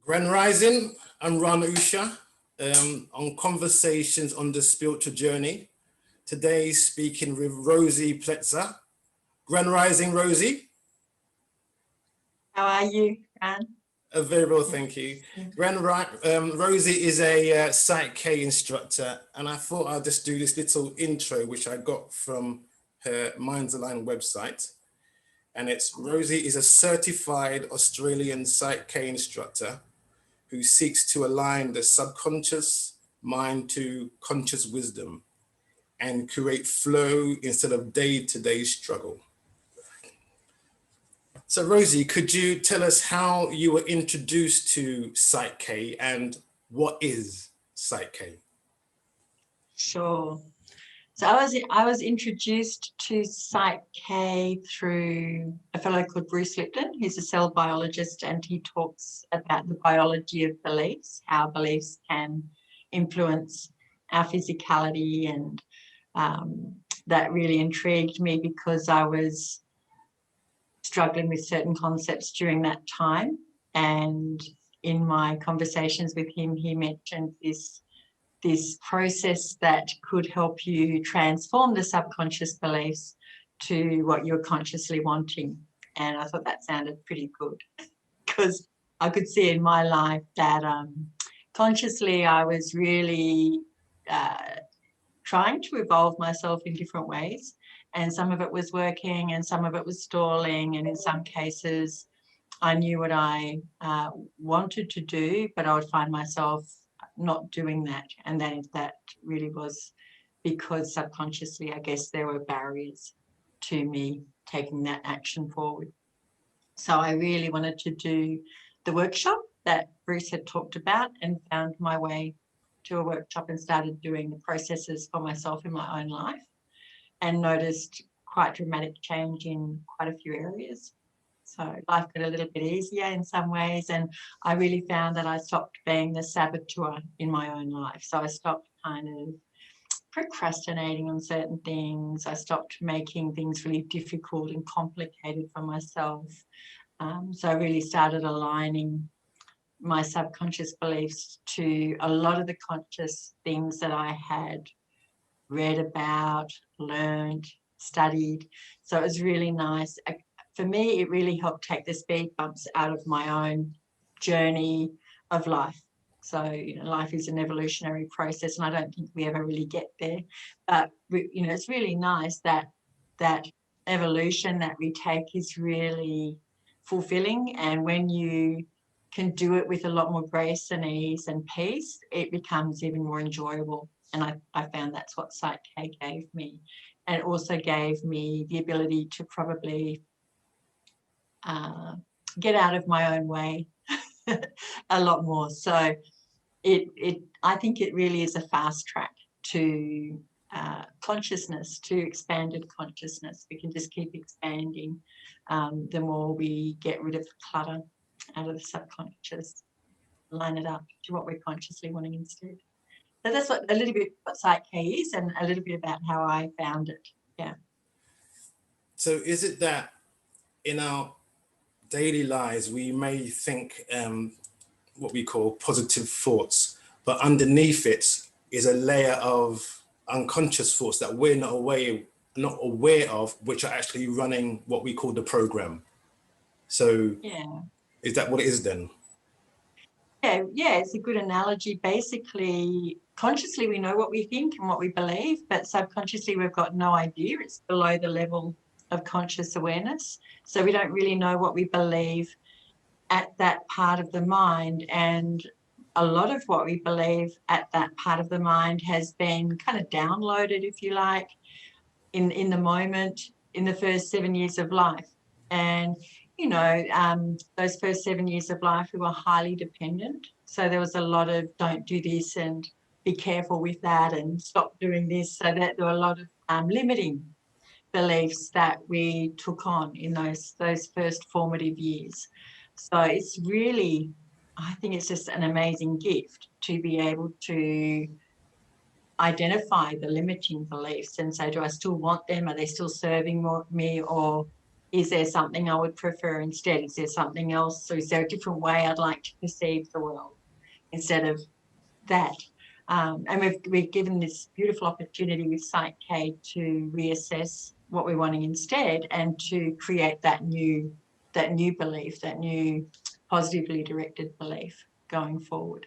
Grand Rising, I'm Raan Oosha on Conversations on the Spiritual Journey. Today speaking with Rosi Pletzer. Grand Rising, Rosi. How are you, Raan? Very well, thank you. Rosi is a Pysch-K instructor, and I thought I'd just do this little intro, which I got from her Minds Aligned website. And it's Rosi is a certified Australian Pysch-K instructor who seeks to align the subconscious mind to conscious wisdom and create flow instead of day-to-day struggle. So Rosi, could you tell us how you were introduced to Pysch-K and what is Pysch-K? Sure. So I was introduced to Pysch-K through a fellow called Bruce Lipton. He's a cell biologist, and he talks about the biology of beliefs, how beliefs can influence our physicality, and that really intrigued me because I was struggling with certain concepts during that time. And in my conversations with him, he mentioned this process that could help you transform the subconscious beliefs to what you're consciously wanting. And I thought that sounded pretty good because I could see in my life that consciously I was really trying to evolve myself in different ways. And some of it was working and some of it was stalling. And in some cases, I knew what I wanted to do, but I would find myself not doing that. And then that really was because subconsciously, I guess, there were barriers to me taking that action forward. So I really wanted to do the workshop that Bruce had talked about and found my way to a workshop and started doing the processes for myself in my own life and noticed quite dramatic change in quite a few areas. So life got a little bit easier in some ways, and I really found that I stopped being the saboteur in my own life. So I stopped kind of procrastinating on certain things. I stopped making things really difficult and complicated for myself. So I really started aligning my subconscious beliefs to a lot of the conscious things that I had read about, learned, studied. So it was really nice. For me, it really helped take the speed bumps out of my own journey of life. So, life is an evolutionary process, and I don't think we ever really get there. But, it's really nice that that evolution that we take is really fulfilling. And when you can do it with a lot more grace and ease and peace, it becomes even more enjoyable. And I found that's what Pysch-K gave me. And it also gave me the ability to probably get out of my own way a lot more. So I think it really is a fast track to consciousness, to expanded consciousness. We can just keep expanding the more we get rid of clutter out of the subconscious, line it up to what we're consciously wanting instead. So that's a little bit what Pysch-K is, and a little bit about how I found it. Yeah. So is it that in our daily lives, we may think what we call positive thoughts, but underneath it is a layer of unconscious thoughts that we're not aware of, which are actually running what we call the program. So yeah. Is that what it is then? Yeah, it's a good analogy. Basically, consciously we know what we think and what we believe, but subconsciously we've got no idea. It's below the level of conscious awareness. So we don't really know what we believe at that part of the mind. And a lot of what we believe at that part of the mind has been kind of downloaded, if you like, in the moment, in the first 7 years of life. And those first 7 years of life, we were highly dependent. So there was a lot of don't do this and be careful with that and stop doing this. So that there were a lot of limiting beliefs that we took on in those first formative years. So it's really, I think it's just an amazing gift to be able to identify the limiting beliefs and say, do I still want them? Are they still serving me? Or is there something I would prefer instead? Is there something else? Or is there a different way I'd like to perceive the world instead of that? And we've given this beautiful opportunity with Pysch-K to reassess what we're wanting instead, and to create that new belief, that new positively directed belief going forward.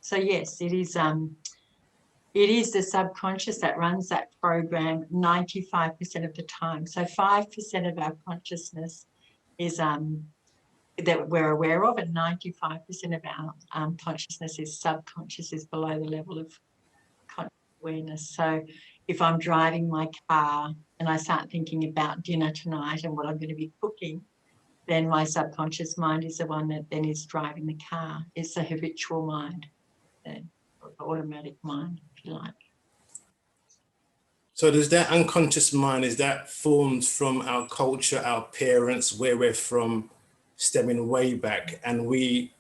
So yes, it is the subconscious that runs that program 95% of the time. So 5% of our consciousness is that we're aware of, and 95% of our consciousness is subconscious, is below the level of conscious awareness. So if I'm driving my car and I start thinking about dinner tonight and what I'm going to be cooking, then my subconscious mind is the one that then is driving the car. It's the habitual mind, the automatic mind, if you like. So does that unconscious mind, is that formed from our culture, our parents, where we're from, stemming way back, and we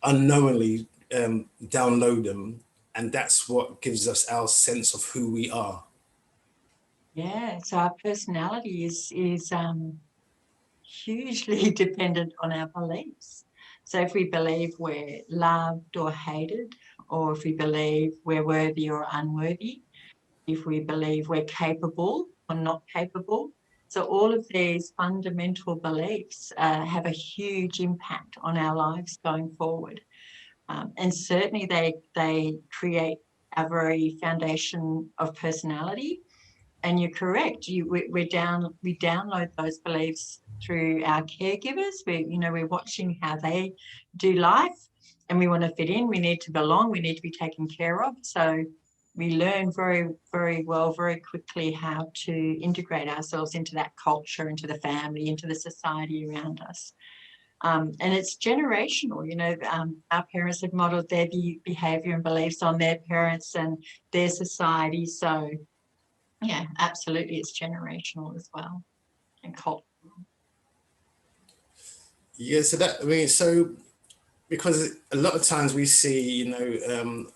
unknowingly download them, and that's what gives us our sense of who we are? Yeah, so our personality is hugely dependent on our beliefs. So if we believe we're loved or hated, or if we believe we're worthy or unworthy, if we believe we're capable or not capable. So all of these fundamental beliefs have a huge impact on our lives going forward. And certainly they create our very foundation of personality. And you're correct. We download those beliefs through our caregivers. We're watching how they do life, and we want to fit in. We need to belong. We need to be taken care of. So we learn very, very well, very quickly how to integrate ourselves into that culture, into the family, into the society around us. And it's generational. Our parents have modelled their behaviour and beliefs on their parents and their society. So yeah, absolutely, it's generational as well, and cultural. Yeah, so because a lot of times we see,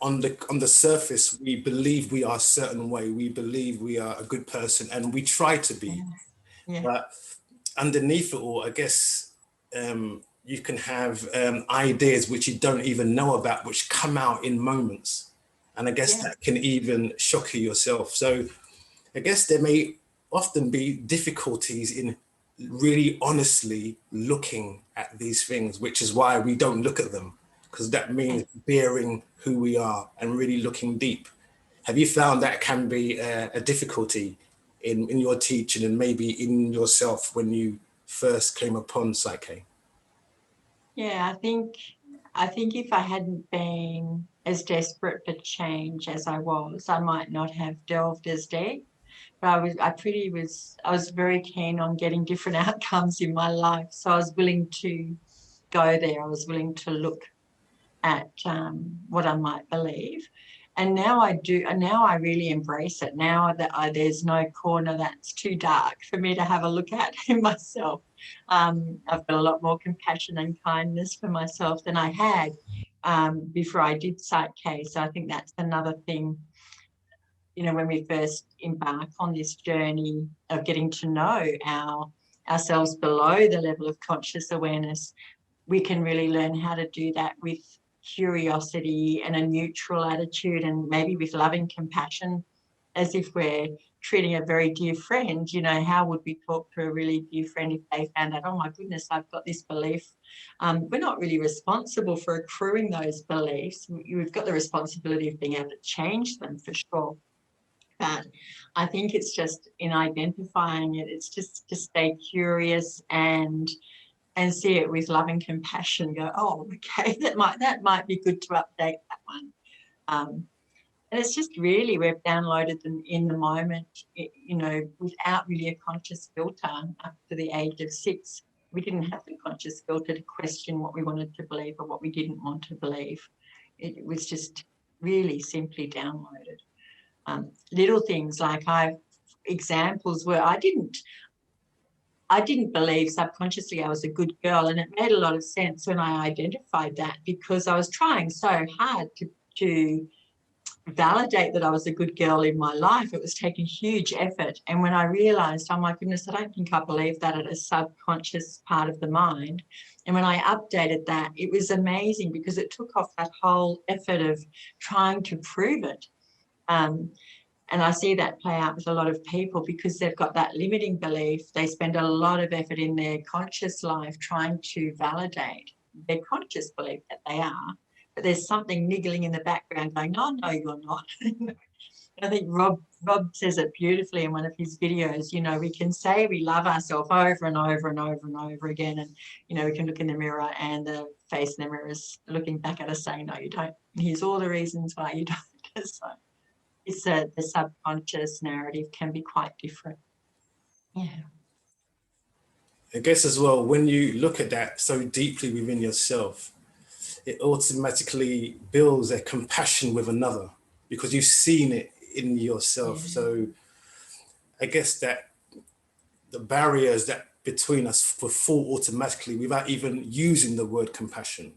on the surface, we believe we are a certain way, we believe we are a good person, and we try to be. Yeah. But underneath it all, I guess you can have ideas which you don't even know about, which come out in moments, and I guess that can even shock you yourself. So I guess there may often be difficulties in really honestly looking at these things, which is why we don't look at them, because that means bearing who we are and really looking deep. Have you found that can be a difficulty in your teaching, and maybe in yourself when you first came upon Pysch-K? Yeah, I think if I hadn't been as desperate for change as I was, I might not have delved as deep. But I was very keen on getting different outcomes in my life. So I was willing to go there. I was willing to look at what I might believe. And now I do, and now I really embrace it. Now that there's no corner that's too dark for me to have a look at in myself. I've got a lot more compassion and kindness for myself than I had before I did Pysch-K. So I think that's another thing, when we first embark on this journey of getting to know ourselves below the level of conscious awareness, we can really learn how to do that with curiosity and a neutral attitude, and maybe with loving compassion, as if we're treating a very dear friend. How would we talk to a really dear friend if they found out, oh my goodness, I've got this belief? We're not really responsible for accruing those beliefs. We've got the responsibility of being able to change them, for sure. But I think it's just in identifying it, it's just to stay curious and see it with loving compassion. Go, oh, okay, that might be good to update that one. And it's just really, we've downloaded them in the moment, without really a conscious filter. Up to the age of 6, we didn't have the conscious filter to question what we wanted to believe or what we didn't want to believe. It was just really simply downloaded. Little things like examples where I didn't believe subconsciously I was a good girl, and it made a lot of sense when I identified that, because I was trying so hard to validate that I was a good girl in my life. It was taking huge effort. And when I realized, oh my goodness, I don't think I believe that at a subconscious part of the mind. And when I updated that, it was amazing because it took off that whole effort of trying to prove it. And I see that play out with a lot of people because they've got that limiting belief. They spend a lot of effort in their conscious life trying to validate their conscious belief that they are. But there's something niggling in the background going, oh, no, you're not. I think Rob says it beautifully in one of his videos. You know, we can say we love ourselves over and over and over and over again. And, you know, we can look in the mirror and the face in the mirror is looking back at us saying, no, you don't. And here's all the reasons why you don't. So it's the subconscious narrative can be quite different. Yeah. I guess as well, when you look at that so deeply within yourself, it automatically builds a compassion with another because you've seen it in yourself. Yeah. So I guess that the barriers that between us will fall automatically without even using the word compassion.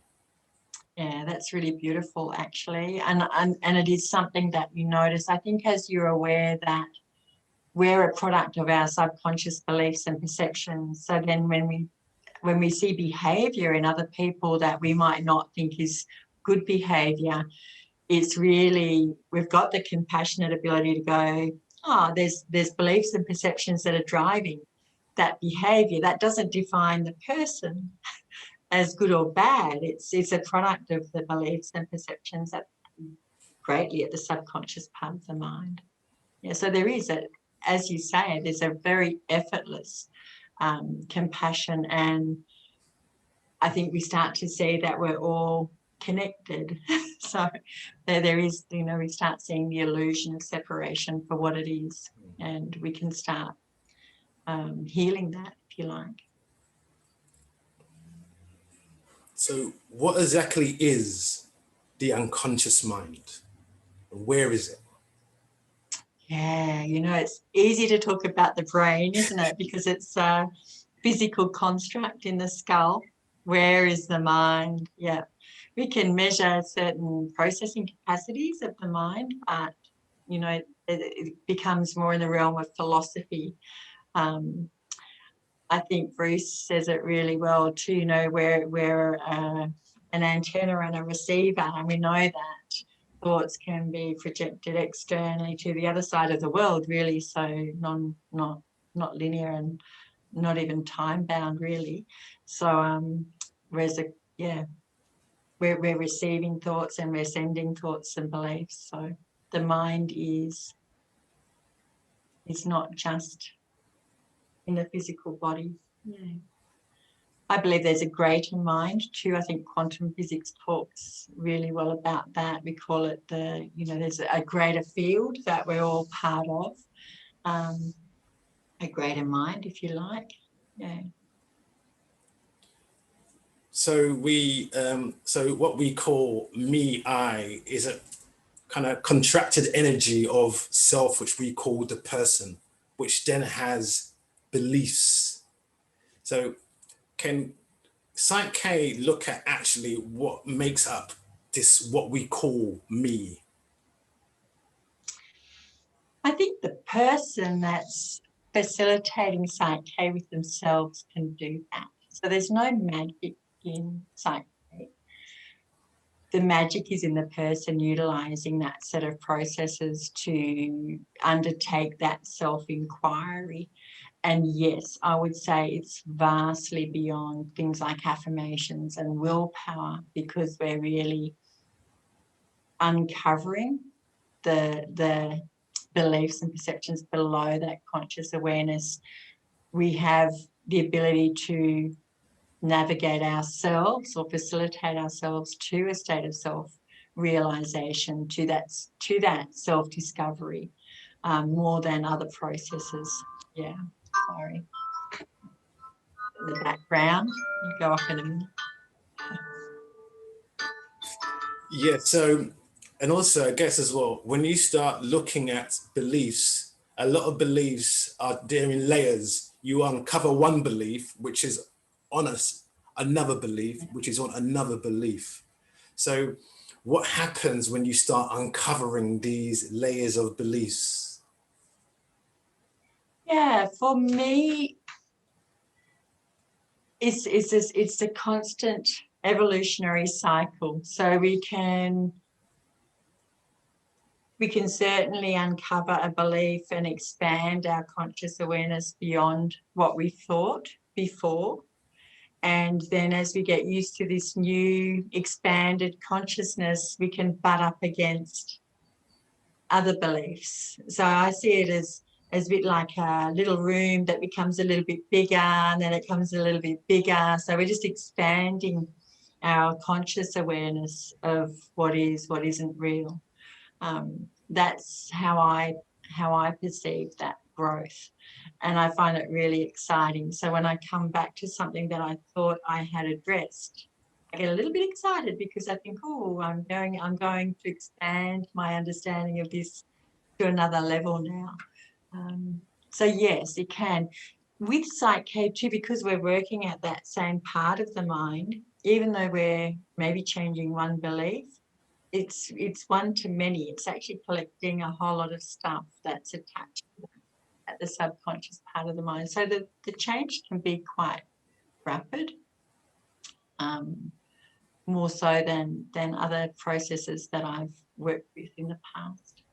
Yeah, that's really beautiful, actually. And it is something that you notice. I think as you're aware that we're a product of our subconscious beliefs and perceptions. So then when we see behavior in other people that we might not think is good behavior, it's really, we've got the compassionate ability to go, oh, there's beliefs and perceptions that are driving that behavior. That doesn't define the person as good or bad. It's a product of the beliefs and perceptions that greatly at the subconscious part of the mind. Yeah, so there is as you say, there's a very effortless compassion, and I think we start to see that we're all connected. So there is, you know, we start seeing the illusion of separation for what it is, and we can start healing that, if you like. So what exactly is the unconscious mind? Where is it? Yeah, you know, it's easy to talk about the brain, isn't it? Because it's a physical construct in the skull. Where is the mind? Yeah, we can measure certain processing capacities of the mind, but, you know, it becomes more in the realm of philosophy. I think Bruce says it really well too, you know, we're an antenna and a receiver, and we know that thoughts can be projected externally to the other side of the world, really, so not linear and not even time bound, really. So whereas we're receiving thoughts and we're sending thoughts and beliefs. So the mind is not just in the physical body. Yeah. I believe there's a greater mind too. I think quantum physics talks really well about that. We call it there's a greater field that we're all part of, a greater mind, if you like. Yeah. So what we call me, I, is a kind of contracted energy of self, which we call the person, which then has beliefs. So can Pysch-K look at actually what makes up this, what we call me? I think the person that's facilitating Pysch-K with themselves can do that. So there's no magic in Pysch-K. The magic is in the person utilising that set of processes to undertake that self-inquiry. And yes, I would say it's vastly beyond things like affirmations and willpower, because we're really uncovering the beliefs and perceptions below that conscious awareness. We have the ability to navigate ourselves or facilitate ourselves to a state of self-realization, to that self-discovery, more than other processes. Yeah, sorry. In the background, you go off in a minute. Yeah, so, and also I guess as well, when you start looking at beliefs, a lot of beliefs are there in layers. You uncover one belief, which is on another belief, which is on another belief. So what happens when you start uncovering these layers of beliefs? Yeah, for me, it's a constant evolutionary cycle. So we can certainly uncover a belief and expand our conscious awareness beyond what we thought before. And then as we get used to this new expanded consciousness, we can butt up against other beliefs. So I see it as a bit like a little room that becomes a little bit bigger, and then it comes a little bit bigger. So we're just expanding our conscious awareness of what is, what isn't real. That's how I perceive that growth, and I find it really exciting. So when I come back to something that I thought I had addressed, I get a little bit excited because I think, oh, I'm going to expand my understanding of this to another level now. So yes, it can. With Psych-K too, because we're working at that same part of the mind, even though we're maybe changing one belief, it's one to many. It's actually collecting a whole lot of stuff that's attached at the subconscious part of the mind. So the change can be quite rapid, more so than other processes that I've worked with in the past.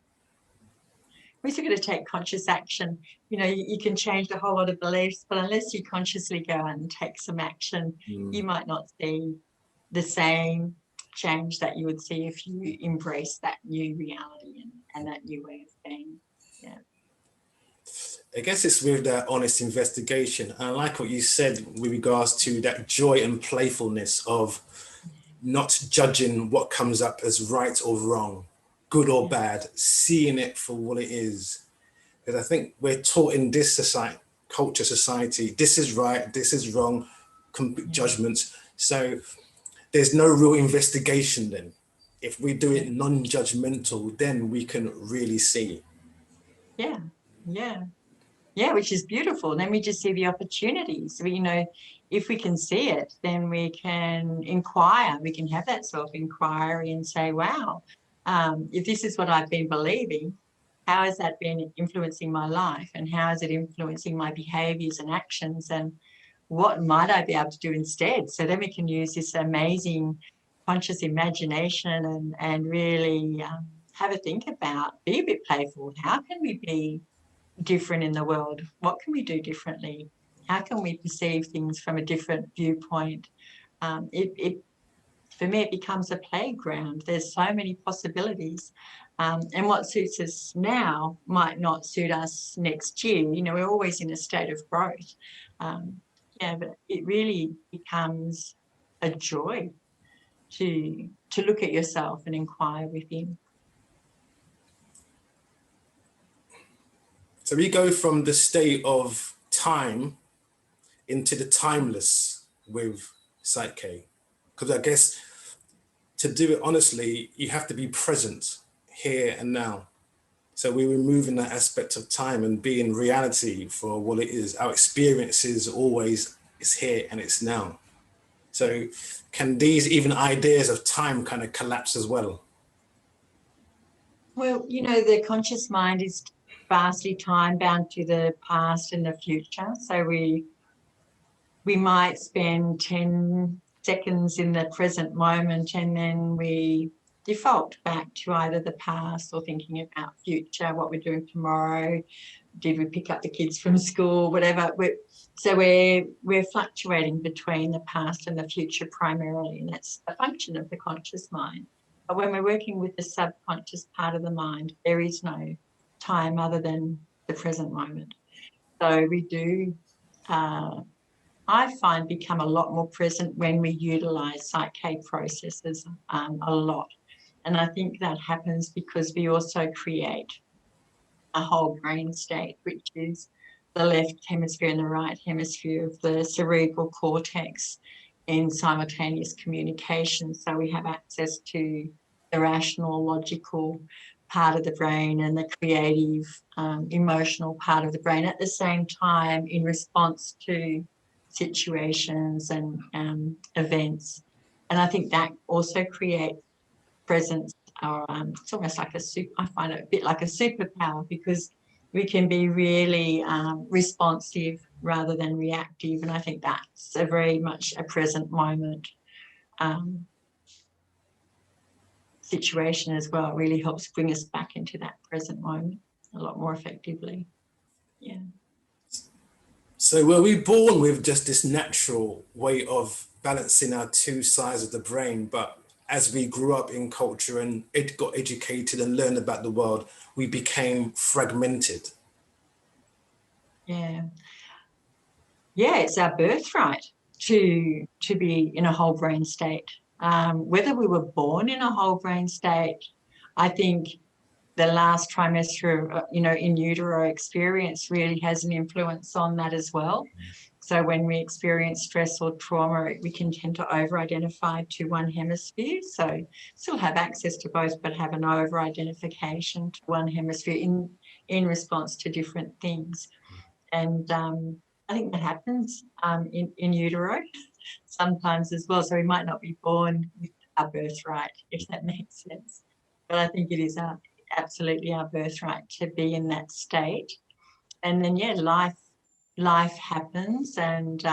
We're also going to take conscious action. You know, you can change a whole lot of beliefs, but unless you consciously go and take some action, you might not see the same change that you would see if you embrace that new reality and that new way of being. Yeah. I guess it's with that honest investigation. I like what you said with regards to that joy and playfulness of not judging what comes up as right or wrong, good or bad, seeing it for what it is. Because I think we're taught in this society, this is right, this is wrong, judgments. So there's no real investigation then. If we do it non-judgmental, then we can really see. Yeah, yeah. Yeah, which is beautiful. And then we just see the opportunities. You know, if we can see it, then we can inquire. We can have that self-inquiry and say, wow, if this is what I've been believing, how has that been influencing my life? And how is it influencing my behaviors and actions? And what might I be able to do instead? So then we can use this amazing conscious imagination and really have a think about, be a bit playful. How can we be different in the world? What can we do differently? How can we perceive things from a different viewpoint? For me, it becomes a playground. There's so many possibilities. And what suits us now might not suit us next year. You know, we're always in a state of growth. But it really becomes a joy to look at yourself and inquire within. So we go from the state of time into the timeless with Psych-K. Because I guess to do it honestly, you have to be present here and now. So we're removing that aspect of time and be in reality for what it is. Our experiences always is here and it's now. So can these even ideas of time kind of collapse as well? Well, you know, the conscious mind is vastly time bound to the past and the future. So we might spend 10 seconds in the present moment and then we default back to either the past or thinking about future, what we're doing tomorrow. Did we pick up the kids from school, whatever. So we're fluctuating between the past and the future primarily, and that's a function of the conscious mind. But when we're working with the subconscious part of the mind, there is no time other than the present moment. So we do, I find, become a lot more present when we utilise Psych-K processes a lot. And I think that happens because we also create a whole brain state, which is the left hemisphere and the right hemisphere of the cerebral cortex in simultaneous communication. So we have access to the rational, logical part of the brain and the creative, emotional part of the brain at the same time in response to situations and events. And I think that also creates presence, or it's almost like I find it a bit like a superpower, because we can be really responsive rather than reactive. And I think that's a very much a present moment situation as well. It really helps bring us back into that present moment a lot more effectively. Yeah. So were we born with just this natural way of balancing our two sides of the brain, but as we grew up in culture and got educated and learned about the world, we became fragmented? Yeah. Yeah, it's our birthright to be in a whole brain state. Whether we were born in a whole brain state, I think the last trimester of, in utero experience really has an influence on that as well. So when we experience stress or trauma, we can tend to over-identify to one hemisphere. So still have access to both, but have an over-identification to one hemisphere in response to different things. And I think that happens in utero sometimes as well. So we might not be born with our birthright, if that makes sense. But I think it is absolutely our birthright to be in that state. And then, yeah, life happens, and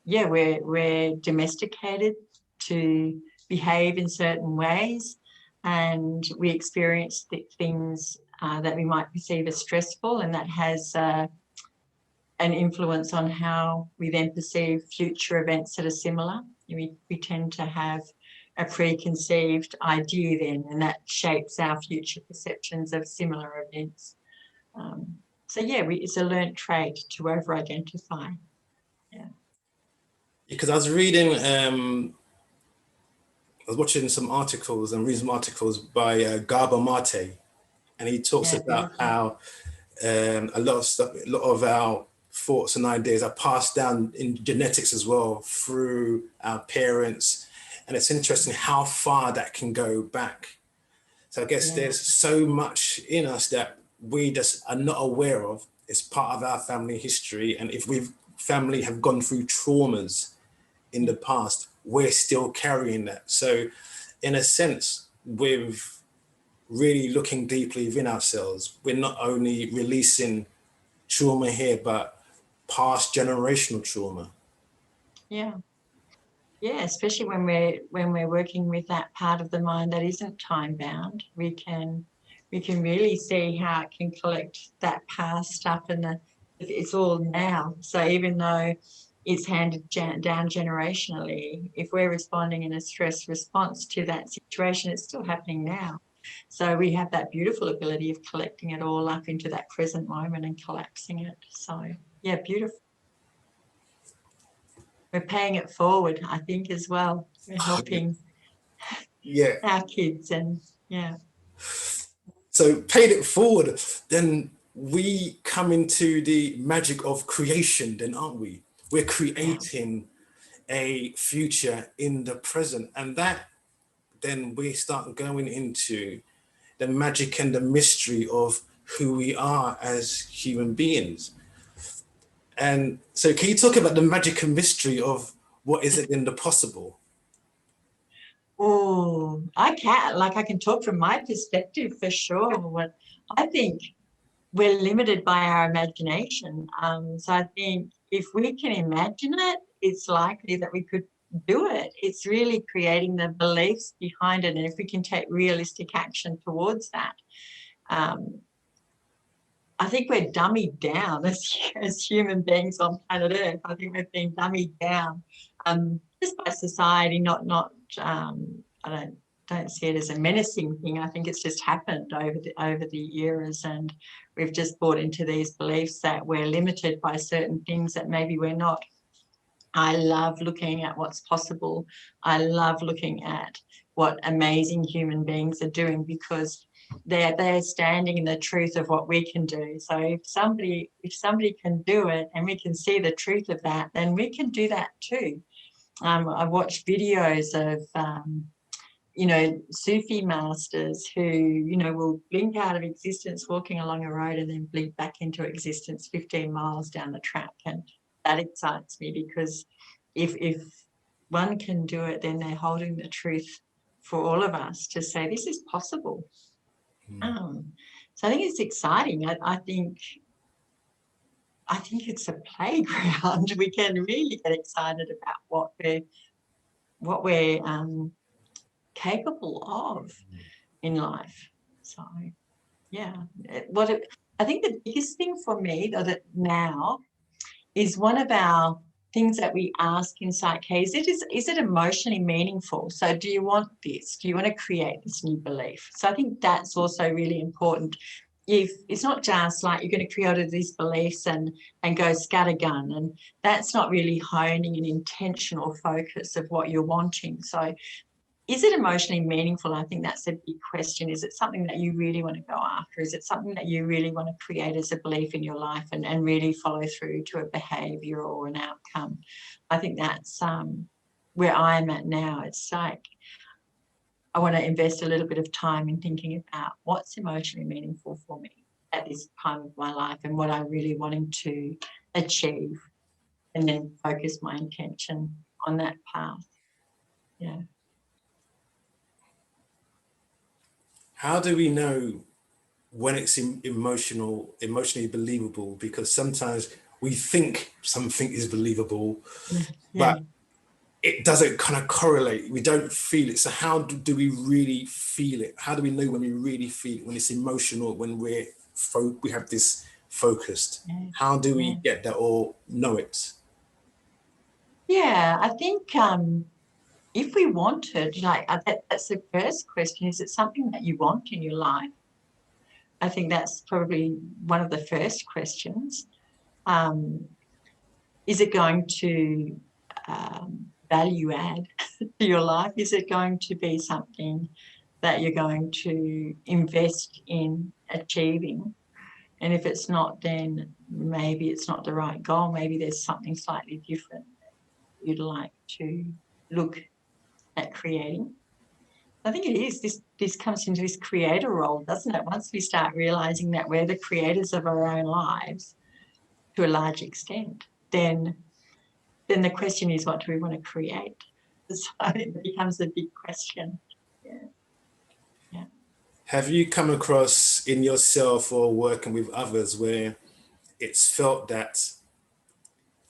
we're domesticated to behave in certain ways, and we experience things that we might perceive as stressful, and that has an influence on how we then perceive future events that are similar. We tend to have a preconceived idea then, and that shapes our future perceptions of similar events. So yeah, it's a learnt trait to over-identify. Yeah. Because I was reading, I was watching some articles and reading some articles by Gabor Mate, and he talks about how a lot of our thoughts and ideas are passed down in genetics as well through our parents. And it's interesting how far that can go back. So I guess there's so much in us that we just are not aware of. It's part of our family history. And if family have gone through traumas in the past, we're still carrying that. So in a sense, with really looking deeply within ourselves, we're not only releasing trauma here, but past generational trauma. Yeah. Yeah, especially when we're working with that part of the mind that isn't time bound, we can really see how it can collect that past stuff, and it's all now. So even though it's handed down generationally, if we're responding in a stress response to that situation, it's still happening now. So we have that beautiful ability of collecting it all up into that present moment and collapsing it. So yeah, beautiful. We're paying it forward, I think, as well. We're helping our kids, and So paid it forward, then we come into the magic of creation, then, aren't we? We're creating a future in the present, and that then we start going into the magic and the mystery of who we are as human beings. And so can you talk about the magic and mystery of what is it in the possible? Oh, I can talk from my perspective for sure. I think we're limited by our imagination. So I think if we can imagine it, it's likely that we could do it. It's really creating the beliefs behind it. And if we can take realistic action towards that, I think we're dummied down as human beings on planet Earth. I think we've been dummied down just by society. I don't see it as a menacing thing. I think it's just happened over the eras, and we've just bought into these beliefs that we're limited by certain things that maybe we're not. I love looking at what's possible. I love looking at what amazing human beings are doing, because they're standing in the truth of what we can do. So if somebody can do it and we can see the truth of that, then we can do that too. I've watched videos of Sufi masters who will blink out of existence walking along a road and then blink back into existence 15 miles down the track, and that excites me, because if one can do it, then they're holding the truth for all of us to say this is possible. So I think it's exciting. I think it's a playground. We can really get excited about what we're capable of in life. So yeah, I think the biggest thing for me that now is one of our things that we ask in Pysch-K is it emotionally meaningful? So do you want this? Do you want to create this new belief? So I think that's also really important. If it's not just like you're going to create these beliefs and go scattergun, and that's not really honing an intentional focus of what you're wanting. So is it emotionally meaningful? I think that's a big question. Is it something that you really want to go after? Is it something that you really want to create as a belief in your life and really follow through to a behaviour or an outcome? I think that's where I'm at now. It's like I want to invest a little bit of time in thinking about what's emotionally meaningful for me at this time of my life and what I'm really wanting to achieve, and then focus my intention on that path. Yeah. How do we know when it's emotionally believable? Because sometimes we think something is believable, but it doesn't kind of correlate. We don't feel it. So how do we really feel it? How do we know when we really feel it, when it's emotional, when we have this focused? How do we get that or know it? Yeah, I think if we wanted, like that's the first question, is it something that you want in your life? I think that's probably one of the first questions. Is it going to value add to your life? Is it going to be something that you're going to invest in achieving? And if it's not, then maybe it's not the right goal. Maybe there's something slightly different you'd like to look at creating. I think it is. This comes into this creator role, doesn't it? Once we start realizing that we're the creators of our own lives to a large extent, then the question is, what do we want to create? So it becomes a big question. Yeah. Have you come across in yourself or working with others where it's felt that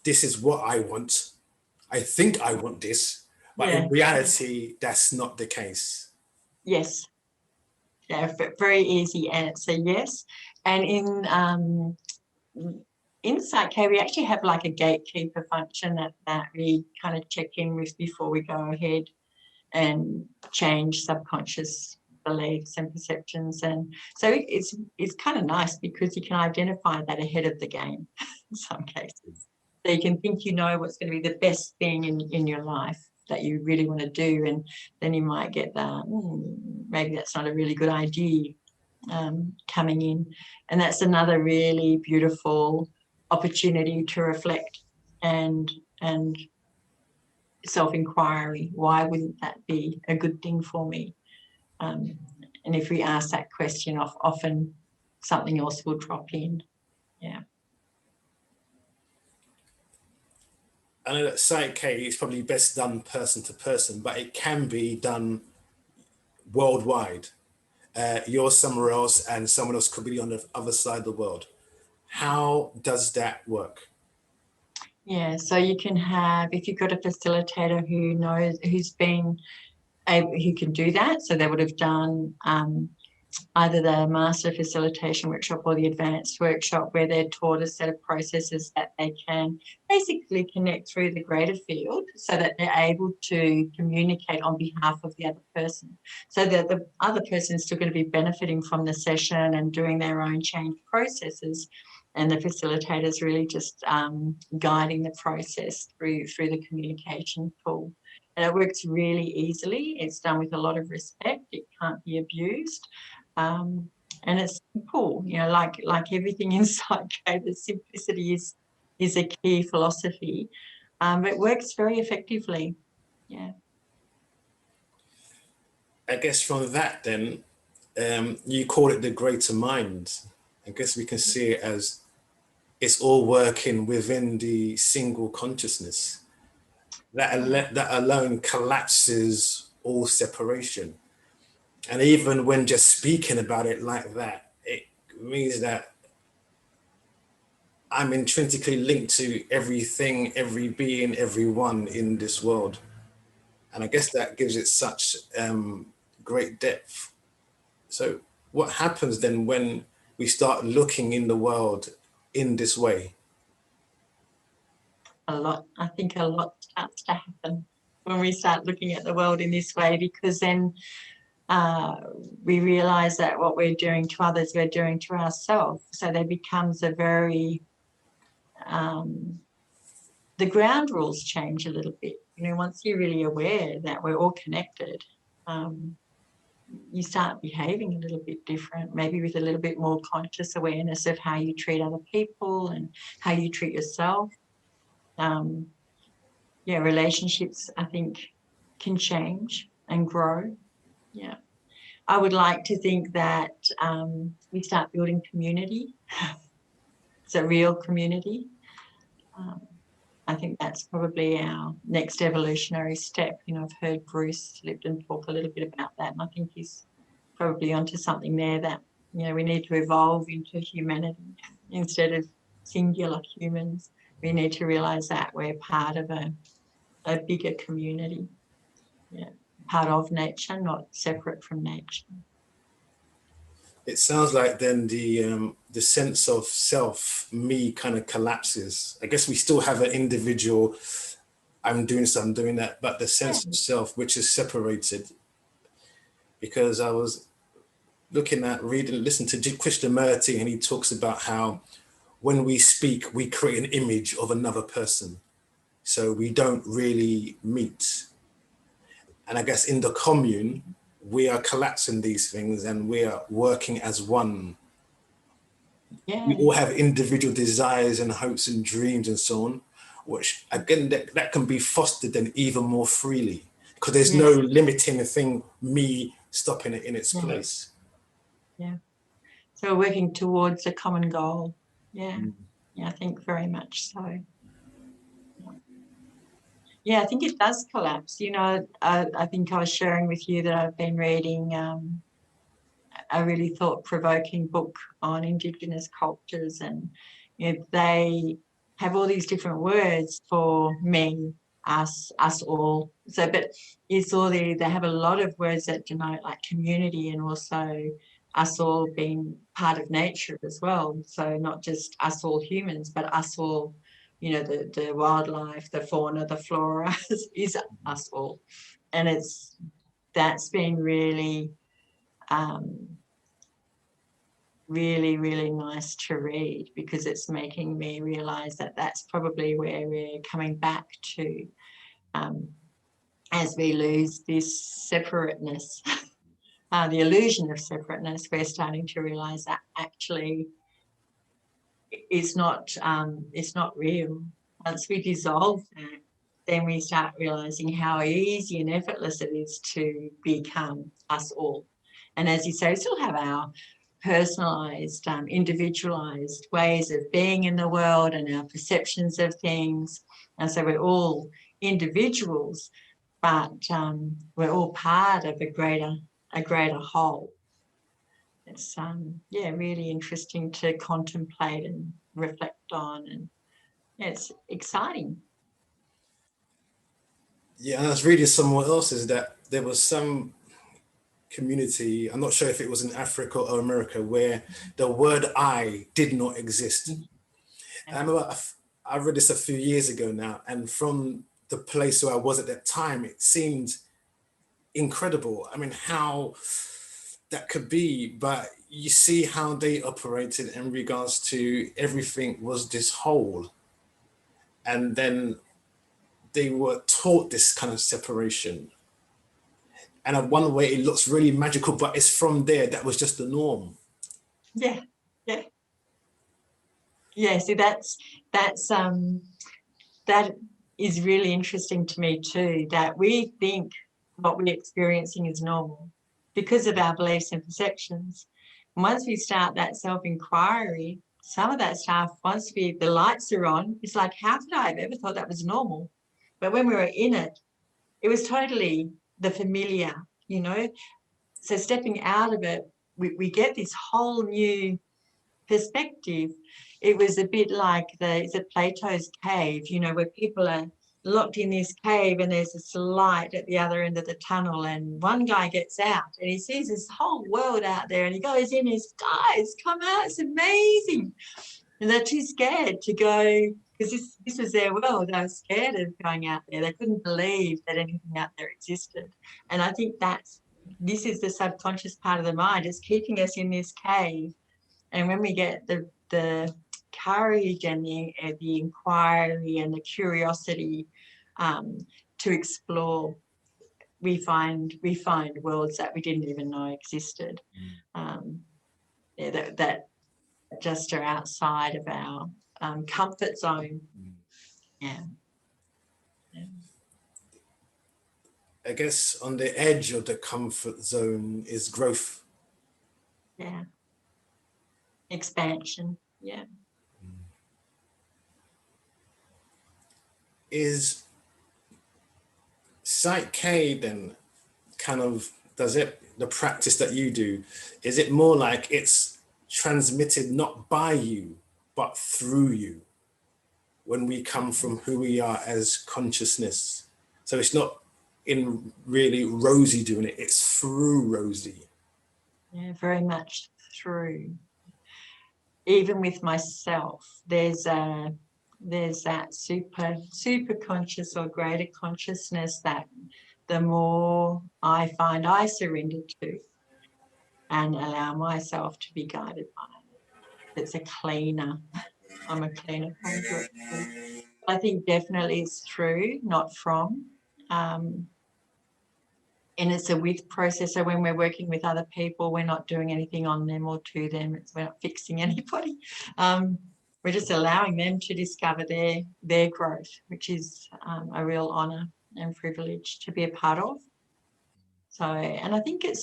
this is what I want? I think I want this, but in reality, that's not the case. Yes. Yeah, very easy answer, yes. And in Pysch-K, we actually have like a gatekeeper function that we kind of check in with before we go ahead and change subconscious beliefs and perceptions. And so it's kind of nice because you can identify that ahead of the game in some cases. So you can think you know what's going to be the best thing in your life that you really want to do, and then you might get that maybe that's not a really good idea coming in. And that's another really beautiful opportunity to reflect and self-inquiry. Why wouldn't that be a good thing for me? And if we ask that question, often something else will drop in. Yeah. I know that Pysch-K is probably best done person to person, but it can be done worldwide. You're somewhere else and someone else could be on the other side of the world. How does that work? Yeah, so you can have, if you've got a facilitator who knows, who's been able, who can do that, so they would have done either the master facilitation workshop or the advanced workshop, where they're taught a set of processes that they can basically connect through the greater field so that they're able to communicate on behalf of the other person. So that the other person is still going to be benefiting from the session and doing their own change processes. And the facilitator is really just guiding the process through the communication tool. And it works really easily. It's done with a lot of respect. It can't be abused. And it's simple, you know, like everything in Pysch-K, the simplicity is a key philosophy. It works very effectively. Yeah. I guess from that then, you call it the greater mind. I guess we can see it as it's all working within the single consciousness. that alone collapses all separation. And even when just speaking about it like that, it means that I'm intrinsically linked to everything, every being, everyone in this world. And I guess that gives it such great depth. So what happens then when we start looking in the world in this way? A lot. I think a lot starts to happen when we start looking at the world in this way, because then we realize that what we're doing to others, we're doing to ourselves. So there becomes a very, the ground rules change a little bit. You know, once you're really aware that we're all connected, you start behaving a little bit different, maybe with a little bit more conscious awareness of how you treat other people and how you treat yourself. Yeah, relationships, I think, can change and grow. Yeah. I would like to think that we start building community. It's a real community. I think that's probably our next evolutionary step. You know, I've heard Bruce Lipton talk a little bit about that, and I think he's probably onto something there, that, you know, we need to evolve into humanity instead of singular humans. We need to realize that we're part of a bigger community. Yeah, part of nature, not separate from nature. It sounds like then the sense of self, me, kind of collapses. I guess we still have an individual, I'm doing something, doing that, but the sense of self, which is separated. Because I was looking at, listening to Krishnamurti, and he talks about how when we speak, we create an image of another person. So we don't really meet. And I guess in the commune, we are collapsing these things and we are working as one. Yeah. We all have individual desires and hopes and dreams and so on, which again, that can be fostered then even more freely, because there's no limiting thing, me stopping it in its place. Yeah. So we're working towards a common goal. Yeah. Yeah, I think very much so. Yeah, I think it does collapse. You know, I think I was sharing with you that I've been reading a really thought-provoking book on Indigenous cultures, and, you know, they have all these different words for me, us all. So, but it's all they have a lot of words that denote like community, and also us all being part of nature as well. So not just us all humans, but us all, you know, the wildlife, the fauna, the flora is us all. And that's been really, really, really nice to read, because it's making me realize that that's probably where we're coming back to as we lose this separateness, the illusion of separateness. We're starting to realize that actually it's not real. Once we dissolve that, then we start realizing how easy and effortless it is to become us all. And as you say, we still have our personalized, individualized ways of being in the world and our perceptions of things. And so we're all individuals, but we're all part of a greater whole. It's yeah, really interesting to contemplate and reflect on, and yeah, it's exciting. Yeah, and I was reading somewhere else is that there was some community, I'm not sure if it was in Africa or America, where the word I did not exist. And I remember I read this a few years ago now, and from the place where I was at that time, it seemed incredible. I mean, how that could be, but you see how they operated in regards to everything was this whole. And then they were taught this kind of separation. And in one way it looks really magical, but it's from there, that was just the norm. Yeah, yeah. Yeah, see, that is really interesting to me too, that we think what we're experiencing is normal because of our beliefs and perceptions. And once we start that self-inquiry, some of that stuff, once the lights are on, it's like, how could I have ever thought that was normal? But when we were in it, it was totally the familiar, you know. So stepping out of it, we get this whole new perspective. It was a bit like is it Plato's cave, you know, where people are locked in this cave and there's this light at the other end of the tunnel, and one guy gets out and he sees this whole world out there and he goes in, his guys come out, it's amazing. And they're too scared to go, because this was their world. They were scared of going out there. They couldn't believe that anything out there existed. And I think this is the subconscious part of the mind. It's keeping us in this cave. And when we get the courage and the inquiry and the curiosity to explore, we find worlds that we didn't even know existed. That just are outside of our comfort zone. Yeah. I guess on the edge of the comfort zone is growth. Yeah. Expansion. Yeah. Is Psych-K then kind of, the practice that you do, is it more like it's transmitted not by you, but through you when we come from who we are as consciousness? So it's not in really Rosie doing it, it's through Rosie. Yeah, very much through. Even with myself, there's that super conscious or greater consciousness that the more I find I surrender to and allow myself to be guided by it, it's a cleaner. I'm a cleaner conduit. I think definitely it's through, not from. And it's a with process. So when we're working with other people, we're not doing anything on them or to them. We're not fixing anybody. We're just allowing them to discover their growth, which is a real honour and privilege to be a part of. So, and I think it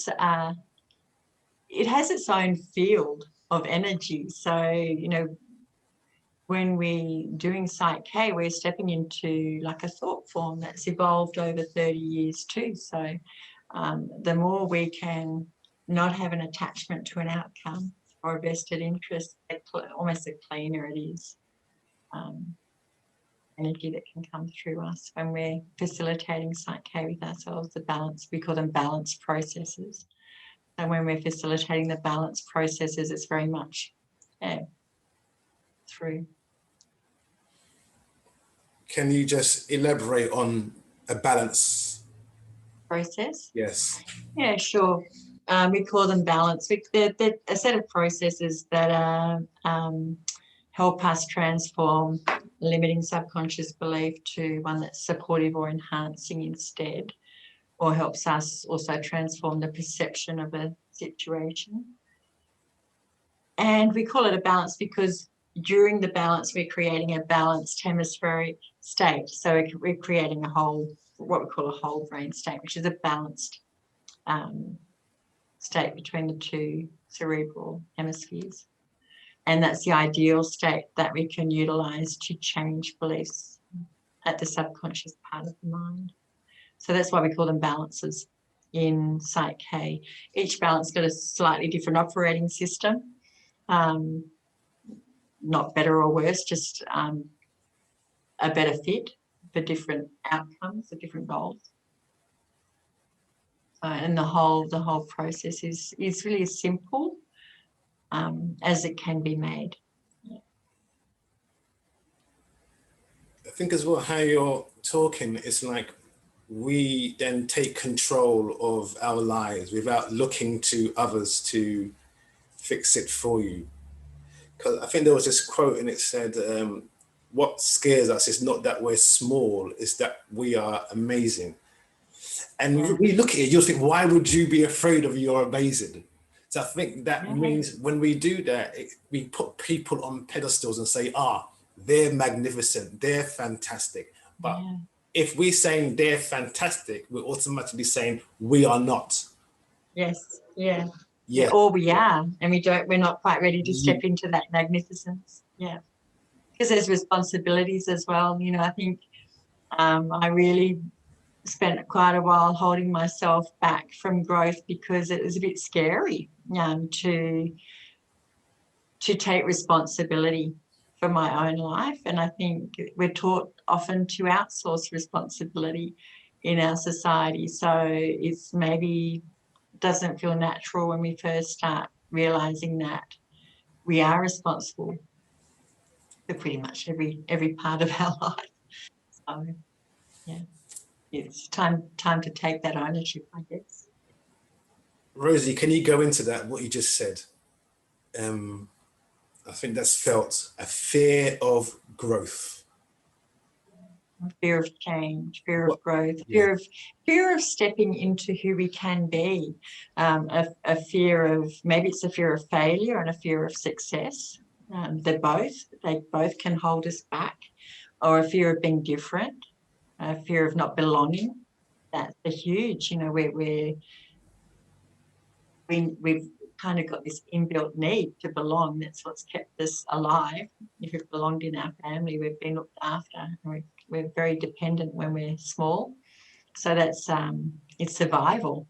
has its own field of energy. So, you know, when we're doing Psych-K, we're stepping into like a thought form that's evolved over 30 years too. So the more we can not have an attachment to an outcome or a vested interest, almost the cleaner it is. Energy that can come through us when we're facilitating Psych-K with ourselves, the balance, we call them balance processes. And when we're facilitating the balance processes, it's very much through. Can you just elaborate on a balance process? Yes. Yeah, sure. We call them balance. They're a set of processes that help us transform limiting subconscious belief to one that's supportive or enhancing instead, or helps us also transform the perception of a situation. And we call it a balance because during the balance, we're creating a balanced hemispheric state. So we're creating what we call a whole brain state, which is a balanced state between the two cerebral hemispheres. And that's the ideal state that we can utilize to change beliefs at the subconscious part of the mind. So that's why we call them balances in Psych-K. Each balance got a slightly different operating system, not better or worse, just a better fit for different outcomes, for different goals. And the whole process is really as simple as it can be made. Yeah. I think as well how you're talking, it's like we then take control of our lives without looking to others to fix it for you. Because I think there was this quote and it said, what scares us is not that we're small, it's that we are amazing. And we look at it, you'll think, why would you be afraid of you're amazing? So I think that means when we do that, we put people on pedestals and say, they're magnificent, they're fantastic. But if we're saying they're fantastic, we're automatically saying we are not. Yes, yeah. Or we are, and we're not quite ready to step into that magnificence. Yeah. Because there's responsibilities as well. You know, I think I really spent quite a while holding myself back from growth because it was a bit scary to take responsibility for my own life. And I think we're taught often to outsource responsibility in our society. So it's maybe doesn't feel natural when we first start realizing that we are responsible for pretty much every part of our life. So yeah, it's time to take that ownership, I guess. Rosie, can you go into that, what you just said? I think that's felt a fear of growth. Fear of change, fear of growth, Yeah. fear of stepping into who we can be, a fear of, maybe it's a fear of failure and a fear of success. They both can hold us back, or a fear of being different, a fear of not belonging. That's a huge, we've kind of got this inbuilt need to belong. That's what's kept us alive. If we've belonged in our family, we've been looked after. We're very dependent when we're small. So that's it's survival.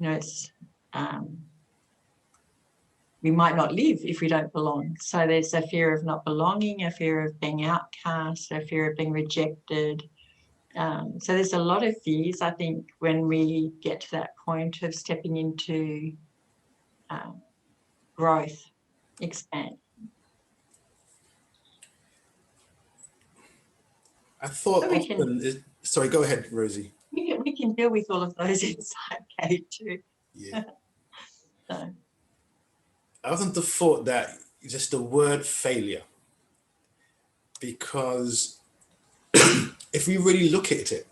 It's we might not live if we don't belong. So there's a fear of not belonging, a fear of being outcast, a fear of being rejected. So there's a lot of fears, I think, when we get to that point of stepping into growth, expand. I thought sorry, go ahead, Rosie. We can deal with all of those inside K too. Yeah. So. I often thought that just the word failure, because if we really look at it,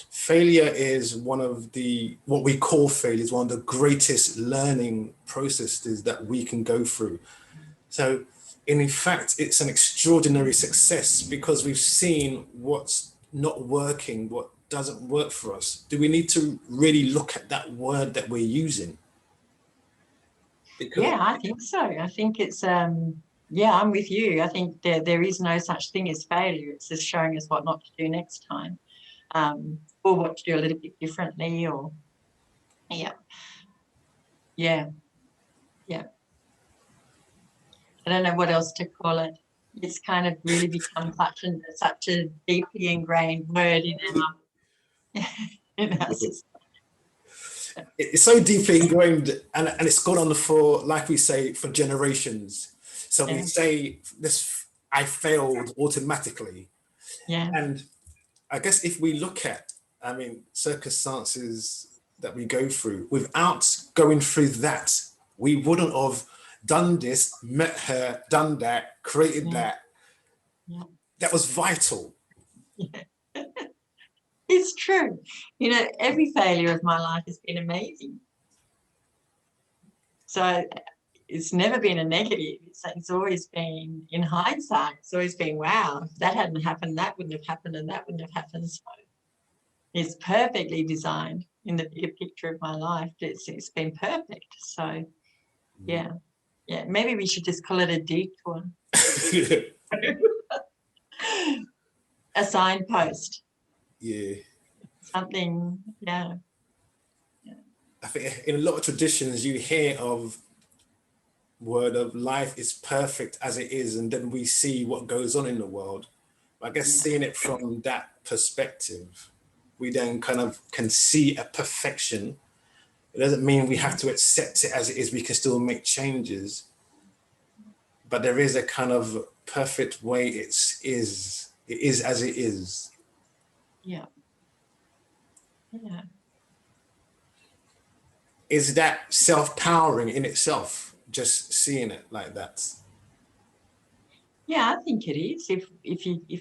failure is one of what we call failure is one of the greatest learning processes that we can go through. So in fact, it's an extraordinary success because we've seen what's not working, what doesn't work for us. Do we need to really look at that word that we're using? Yeah, I think so. I think it's, yeah, I'm with you. I think there is no such thing as failure. It's just showing us what not to do next time, or what to do a little bit differently, or, yeah. I don't know what else to call it. It's kind of really become such a deeply ingrained word in our society. It's so deeply ingrained, and it's gone on for, like we say, for generations. So we say this, I failed automatically. Yeah. And I guess if we look at, circumstances that we go through, without going through that, we wouldn't have done this, met her, done that, created that. Yeah. That was vital. Yeah. It's true. Every failure of my life has been amazing. So it's never been a negative. It's always been, in hindsight, it's always been, wow, if that hadn't happened, that wouldn't have happened, and that wouldn't have happened. So it's perfectly designed in the bigger picture of my life. It's been perfect. So yeah. Maybe we should just call it a detour. A signpost. Yeah. Something, yeah. I think in a lot of traditions you hear of word of life is perfect as it is, and then we see what goes on in the world. I guess seeing it from that perspective, we then kind of can see a perfection. It doesn't mean we have to accept it as it is. We can still make changes, but there is a kind of perfect way it is as it is. Yeah. Is that self-powering in itself, just seeing it like that? Yeah, I think it is. If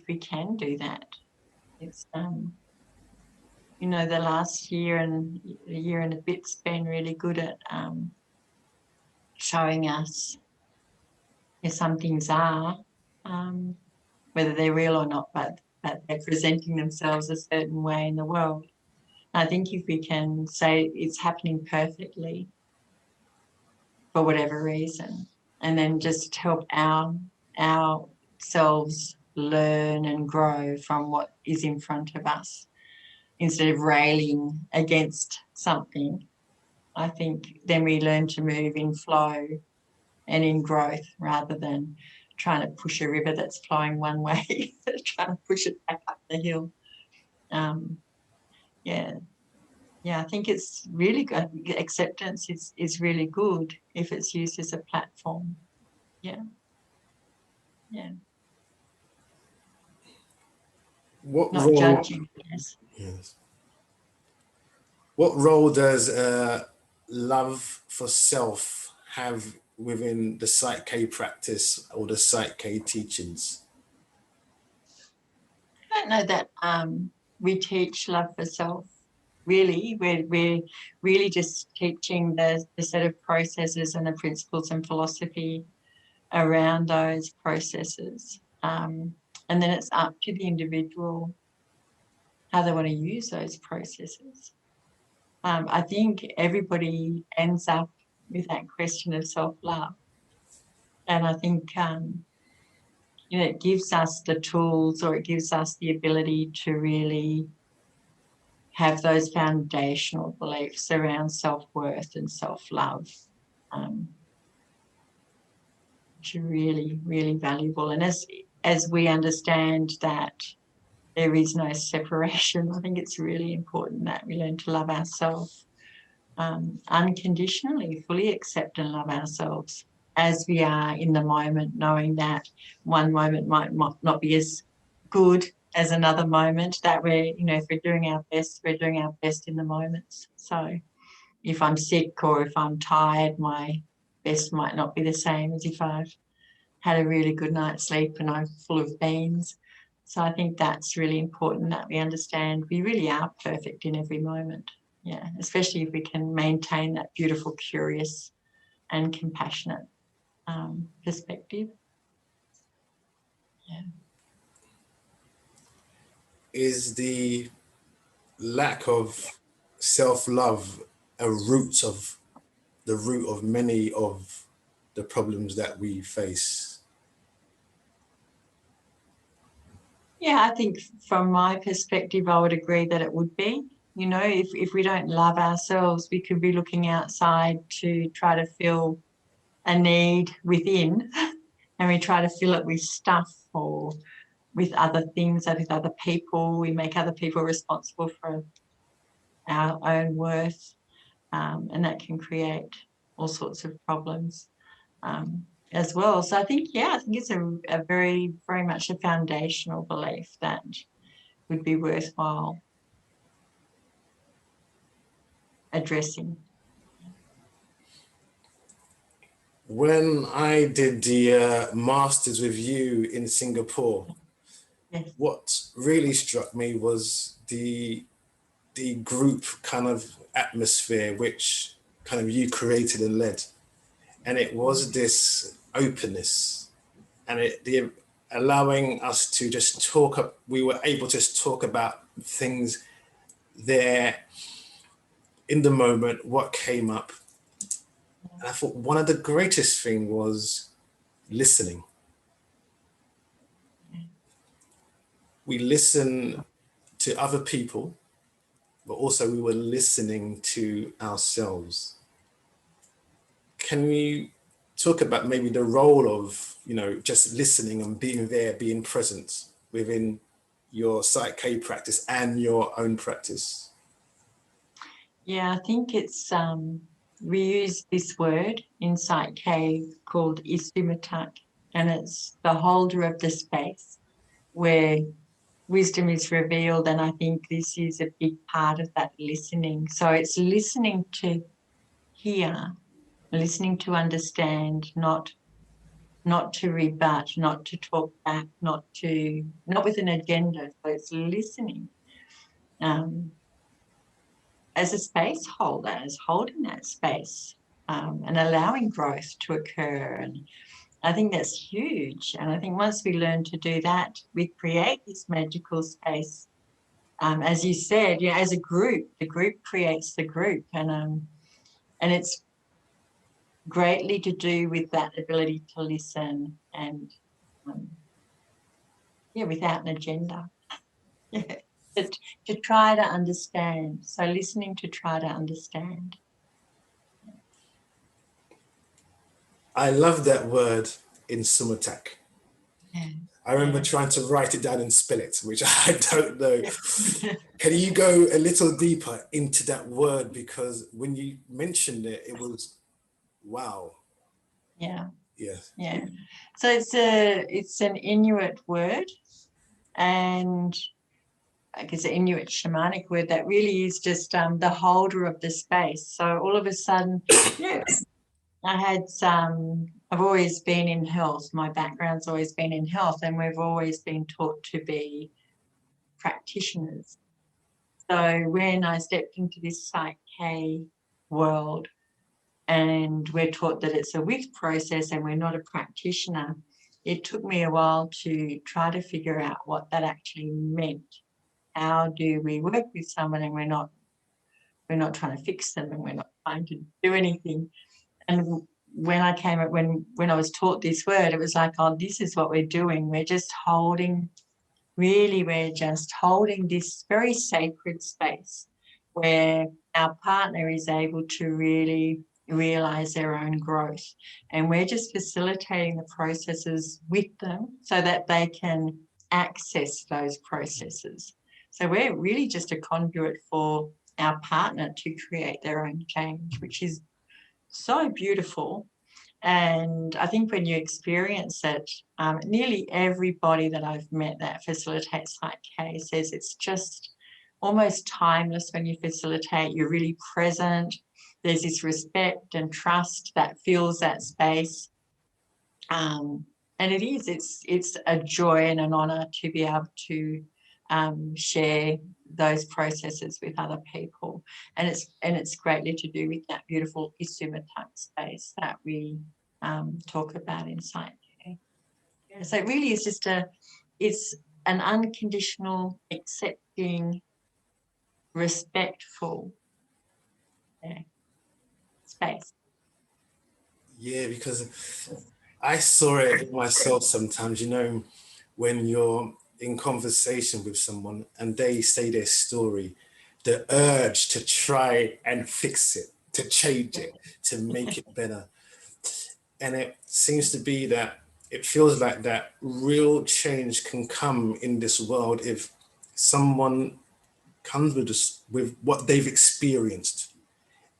we can do that, it's the last year and a year and a bit's been really good at showing us if some things are, whether they're real or not, but they're presenting themselves a certain way in the world. I think if we can say it's happening perfectly for whatever reason, and then just help ourselves learn and grow from what is in front of us instead of railing against something. I think then we learn to move in flow and in growth rather than trying to push a river that's flowing one way, trying to push it back up the hill. Yeah, I think it's really good. Acceptance is really good if it's used as a platform. Yeah. What Not role? judging. Yes. What role does love for self have within the Pysch-K practice or the Pysch-K teachings? I don't know that we teach love for self. Really, we're really just teaching the set of processes and the principles and philosophy around those processes. And then it's up to the individual how they want to use those processes. I think everybody ends up with that question of self-love. And I think, it gives us the tools, or it gives us the ability to really have those foundational beliefs around self-worth and self-love, which are really, really valuable. And as we understand that there is no separation, I think it's really important that we learn to love ourselves unconditionally, fully accept and love ourselves as we are in the moment, knowing that one moment might not be as good as another moment, that we're, if we're doing our best, we're doing our best in the moments. So if I'm sick or if I'm tired, my best might not be the same as if I've had a really good night's sleep and I'm full of beans. So I think that's really important, that we understand we really are perfect in every moment. Yeah, especially if we can maintain that beautiful, curious and compassionate perspective. Yeah. Is the lack of self-love a root of the root of many of the problems that we face? Yeah, I think from my perspective, I would agree that it would be. If we don't love ourselves, we could be looking outside to try to fill a need within, and we try to fill it with stuff or with other things, or with other people. We make other people responsible for our own worth, and that can create all sorts of problems as well. So I think it's a very, very much a foundational belief that would be worthwhile addressing. When I did the masters with you in Singapore, Yes. what really struck me was the group kind of atmosphere which kind of you created and led, and it was this openness, and the allowing us to just talk up. We were able to just talk about things there in the moment, what came up. And I thought one of the greatest thing was listening. We listen to other people, but also we were listening to ourselves. Can we talk about maybe the role of, just listening and being there, being present within your Pysch-K practice and your own practice? Yeah, I think it's we use this word in Pysch-K called istumatak, and it's the holder of the space where wisdom is revealed. And I think this is a big part of that listening. So it's listening to hear, listening to understand, not to rebut, not to talk back, not with an agenda. So it's listening as a space holder, as holding that space and allowing growth to occur. And I think that's huge. And I think once we learn to do that, we create this magical space. As you said, as a group, the group creates the group, and it's greatly to do with that ability to listen and without an agenda. Yeah, to try to understand. So listening to try to understand. I love that word in Sumatak. Yeah. I remember trying to write it down and spell it, which I don't know. Can you go a little deeper into that word? Because when you mentioned it, it was, wow. Yeah. Yes. Yeah. So it's an Inuit word, and I guess an Inuit shamanic word that really is just the holder of the space. So all of a sudden, yeah, I've always been in health. My background's always been in health, and we've always been taught to be practitioners. So when I stepped into this Pysch-K world, and we're taught that it's a with process and we're not a practitioner, it took me a while to try to figure out what that actually meant. How do we work with someone and we're not trying to fix them, and we're not trying to do anything? And when I was taught this word, it was like, oh, this is what we're doing. We're just holding this very sacred space where our partner is able to really realize their own growth. And we're just facilitating the processes with them so that they can access those processes. So we're really just a conduit for our partner to create their own change, which is so beautiful. And I think when you experience it, nearly everybody that I've met that facilitates Pysch-K says it's just almost timeless when you facilitate. You're really present. There's this respect and trust that fills that space. And it's a joy and an honour to be able to share those processes with other people, and it's greatly to do with that beautiful Isumatak space that we talk about in Pysch-K. Yeah, so it really is just it's an unconditional, accepting, respectful space. Yeah, because I saw it in myself sometimes, when you're in conversation with someone and they say their story, the urge to try and fix it, to change it, to make it better. And it seems to be that it feels like that real change can come in this world if someone comes with what they've experienced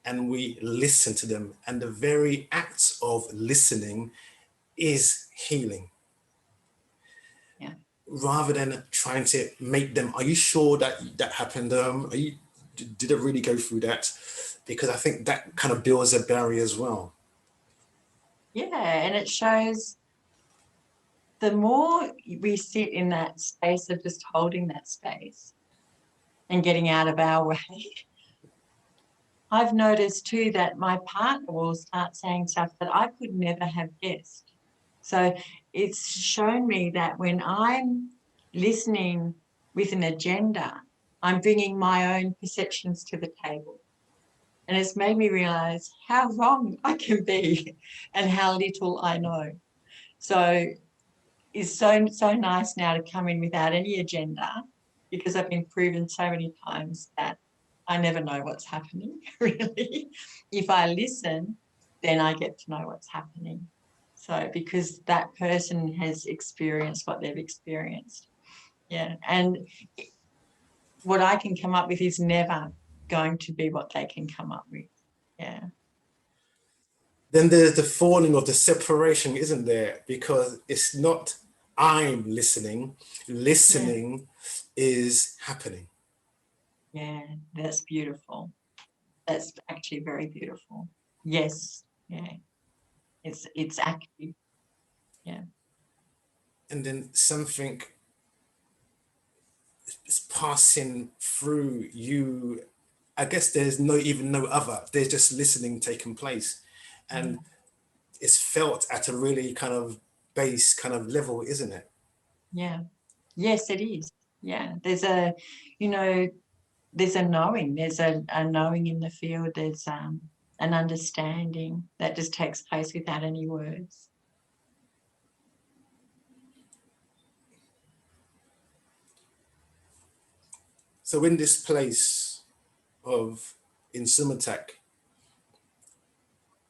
and we listen to them. And the very act of listening is healing. Yeah. Rather than trying to make them, are you sure that happened? Did it really go through that? Because I think that kind of builds a barrier as well. Yeah, and it shows the more we sit in that space of just holding that space and getting out of our way, I've noticed too that my partner will start saying stuff that I could never have guessed. So it's shown me that when I'm listening with an agenda, I'm bringing my own perceptions to the table. And it's made me realize how wrong I can be and how little I know. So it's so nice now to come in without any agenda, because I've been proven so many times that I never know what's happening, really. If I listen, then I get to know what's happening. So because that person has experienced what they've experienced. Yeah. And what I can come up with is never going to be what they can come up with. Yeah. Then there's the falling of the separation, isn't there? Because it's not I'm listening, listening is happening. Yeah, that's beautiful. That's actually very beautiful. Yes. Yeah. It's active. Yeah. And then something is passing through you. I guess there's no other. There's just listening taking place. And it's felt at a really kind of base kind of level, isn't it? Yeah. Yes, it is. Yeah. There's a knowing. There's a knowing in the field. There's an understanding that just takes place without any words. So in this place of in Sumatak,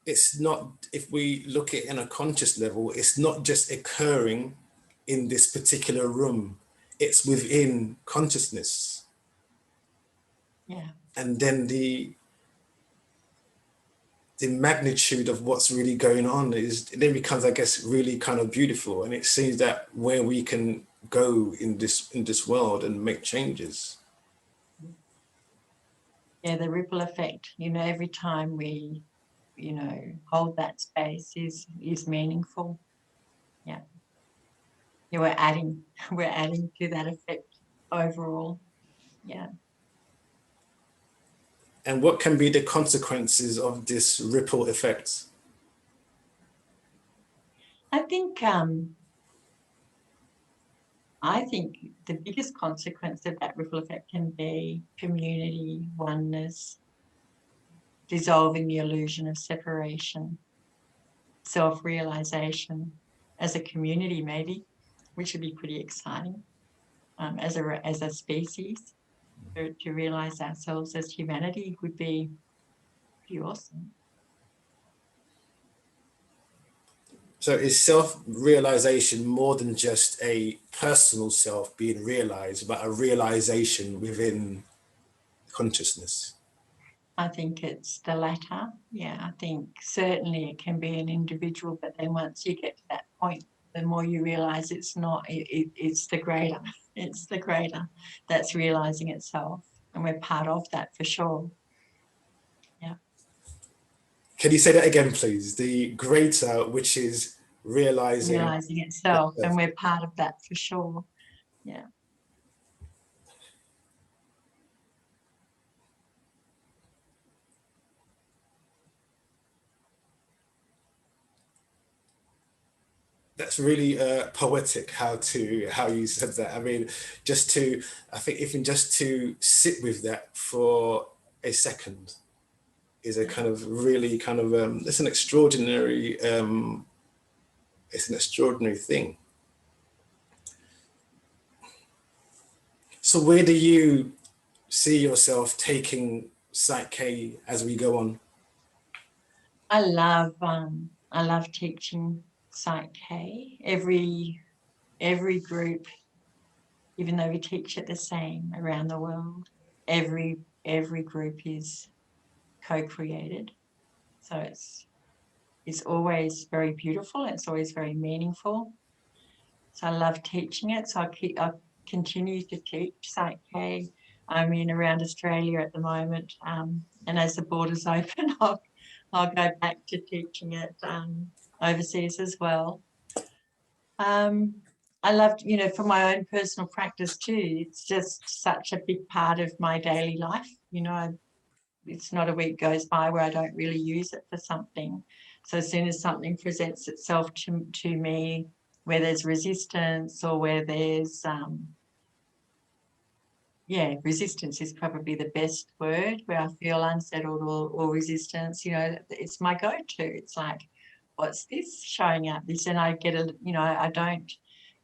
it's not, if we look at it on a conscious level, it's not just occurring in this particular room, it's within consciousness. Yeah. And then the magnitude of what's really going on is, it then becomes, I guess, really kind of beautiful. And it seems that where we can go in this world and make changes. Yeah, the ripple effect, you know, every time we, you know, hold that space is meaningful. Yeah. Yeah, we're adding to that effect overall. Yeah. And what can be the consequences of this ripple effect? I think the biggest consequence of that ripple effect can be community, oneness, dissolving the illusion of separation, self-realization as a community, maybe, which would be pretty exciting as a species. To realize ourselves as humanity would be pretty awesome. So is self-realization more than just a personal self being realized, but a realization within consciousness? I think it's the latter. Yeah, I think certainly it can be an individual, but then once you get to that point, the more you realize it's not, it's the greater. It's the greater that's realizing itself. And we're part of that for sure. Yeah. Can you say that again, please? The greater, which is realizing itself, and we're part of that for sure. Yeah. That's really poetic how you said that. I mean, I think even just to sit with that for a second is a kind of really kind of, it's an extraordinary thing. So where do you see yourself taking Pysch-K as we go on? I love teaching Pysch-K. Every group, even though we teach it the same around the world, every group is co-created. So it's always very beautiful. It's always very meaningful. So I love teaching it. So I continue to teach Pysch-K. I'm in around Australia at the moment, and as the borders open, I'll go back to teaching it overseas as well. I loved, you know, for my own personal practice too, it's just such a big part of my daily life. You know, it's not a week goes by where I don't really use it for something. So as soon as something presents itself to me, where there's resistance or where there's, resistance is probably the best word, where I feel unsettled or resistance, you know, it's my go-to. It's like, what's this showing up? This, and I get I don't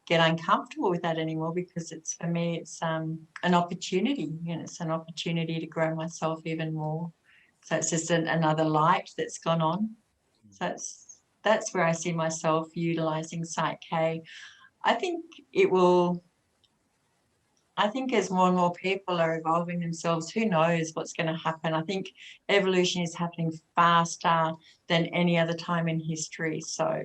get uncomfortable with that anymore, because it's, for me, it's an opportunity, you know, it's an opportunity to grow myself even more. So it's just another light that's gone on. So that's where I see myself utilizing Pysch-K. I think as more and more people are evolving themselves, who knows what's going to happen. I think evolution is happening faster than any other time in history. So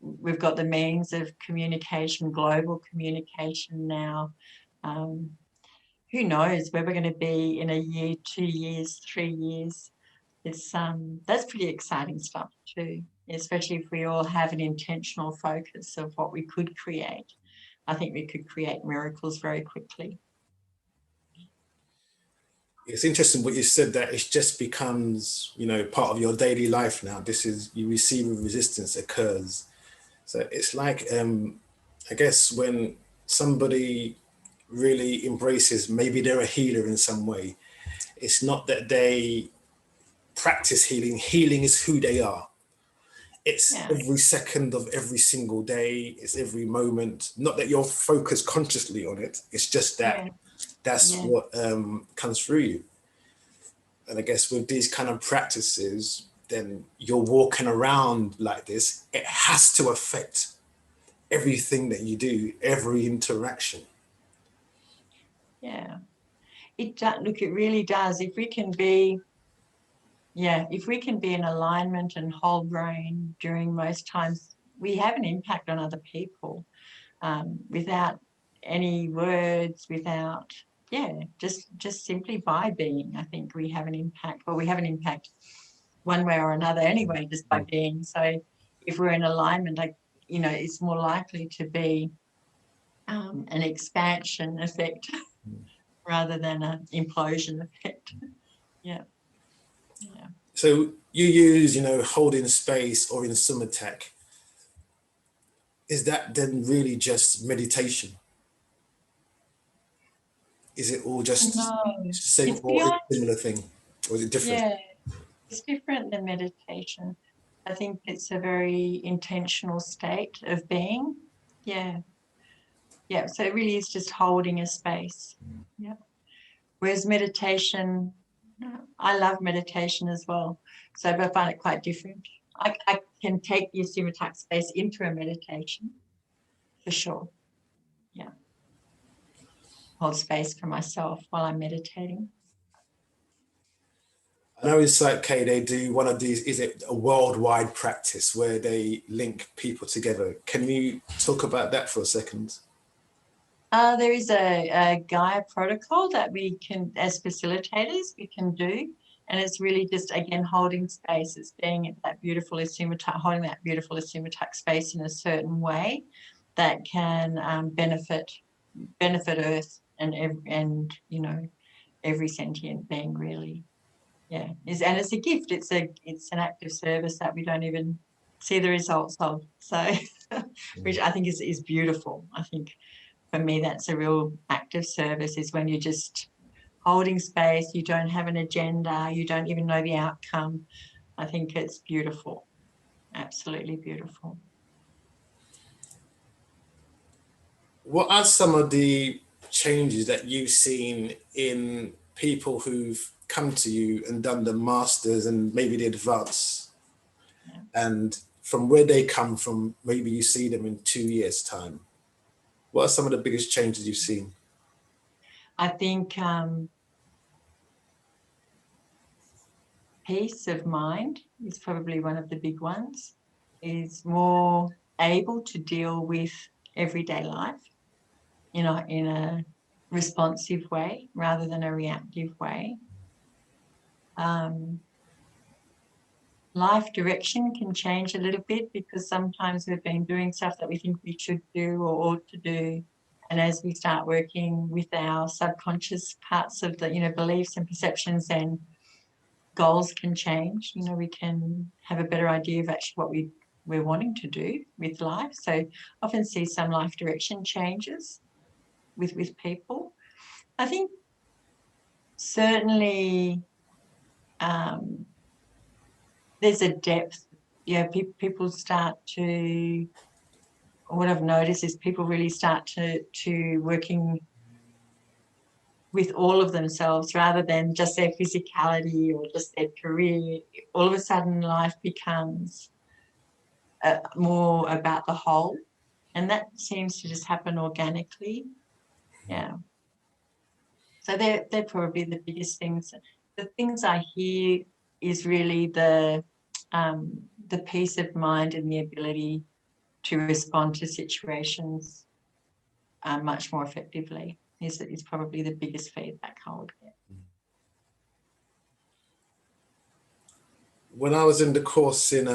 we've got the means of communication, global communication now. Who knows where we're going to be in a year, 2 years, 3 years. It's that's pretty exciting stuff too, especially if we all have an intentional focus of what we could create. I think we could create miracles very quickly. It's interesting what you said, that it just becomes, you know, part of your daily life now. This is, you receive a resistance occurs. So it's like, I guess when somebody really embraces, maybe they're a healer in some way, it's not that they practice healing. Healing is who they are. It's every second of every single day. It's every moment. Not that you're focused consciously on it. It's just that That's Yeah. what comes through you. And I guess with these kind of practices, then you're walking around like this, it has to affect everything that you do, every interaction. Yeah. It does. Look, it really does. If we can be, if we can be in alignment and whole brain during most times, we have an impact on other people without any words, without, just simply by being. I think we have an impact. Well, we have an impact one way or another anyway, just by being. So if we're in alignment, like, it's more likely to be an expansion effect rather than an implosion effect. Yeah. So you use, holding space or in sumatech. Is that then really just meditation? Is it all just No, same it's or a beyond. similar thing? Or is it different? Yeah, it's different than meditation. I think it's a very intentional state of being. Yeah. Yeah. So it really is just holding a space. Yeah. Whereas meditation, I love meditation as well. So I find it quite different. I can take the sumatak space into a meditation for sure. Yeah. Hold space for myself while I'm meditating. I know in Pysch-K they do one of these, is it a worldwide practice where they link people together? Can you talk about that for a second? There is a Gaia protocol that we can, as facilitators, we can do. And it's really just, again, holding space. It's being at that beautiful Asumatak, holding that beautiful Asumatak space in a certain way that can benefit Earth and every sentient being, really. Yeah. And it's a gift. It's an act of service that we don't even see the results of. So, which I think is beautiful. I think for me, that's a real act of service, is when you're just holding space, you don't have an agenda, you don't even know the outcome. I think it's beautiful, absolutely beautiful. What are some of the changes that you've seen in people who've come to you and done the masters and maybe the advance? Yeah. And from where they come from, maybe you see them in 2 years' time. What are some of the biggest changes you've seen? I think peace of mind is probably one of the big ones, is more able to deal with everyday life in a responsive way rather than a reactive way. Life direction can change a little bit, because sometimes we've been doing stuff that we think we should do or ought to do. And as we start working with our subconscious parts of the, beliefs and perceptions, then goals can change. We can have a better idea of actually what we're wanting to do with life. So often see some life direction changes with people. I think certainly there's a depth. People start to, what I've noticed is people really start to working with all of themselves rather than just their physicality or just their career. All of a sudden life becomes more about the whole, and that seems to just happen organically. Yeah. So they're probably the biggest things. The things I hear is really the peace of mind and the ability to respond to situations much more effectively is probably the biggest feedback I would get. When I was in the course in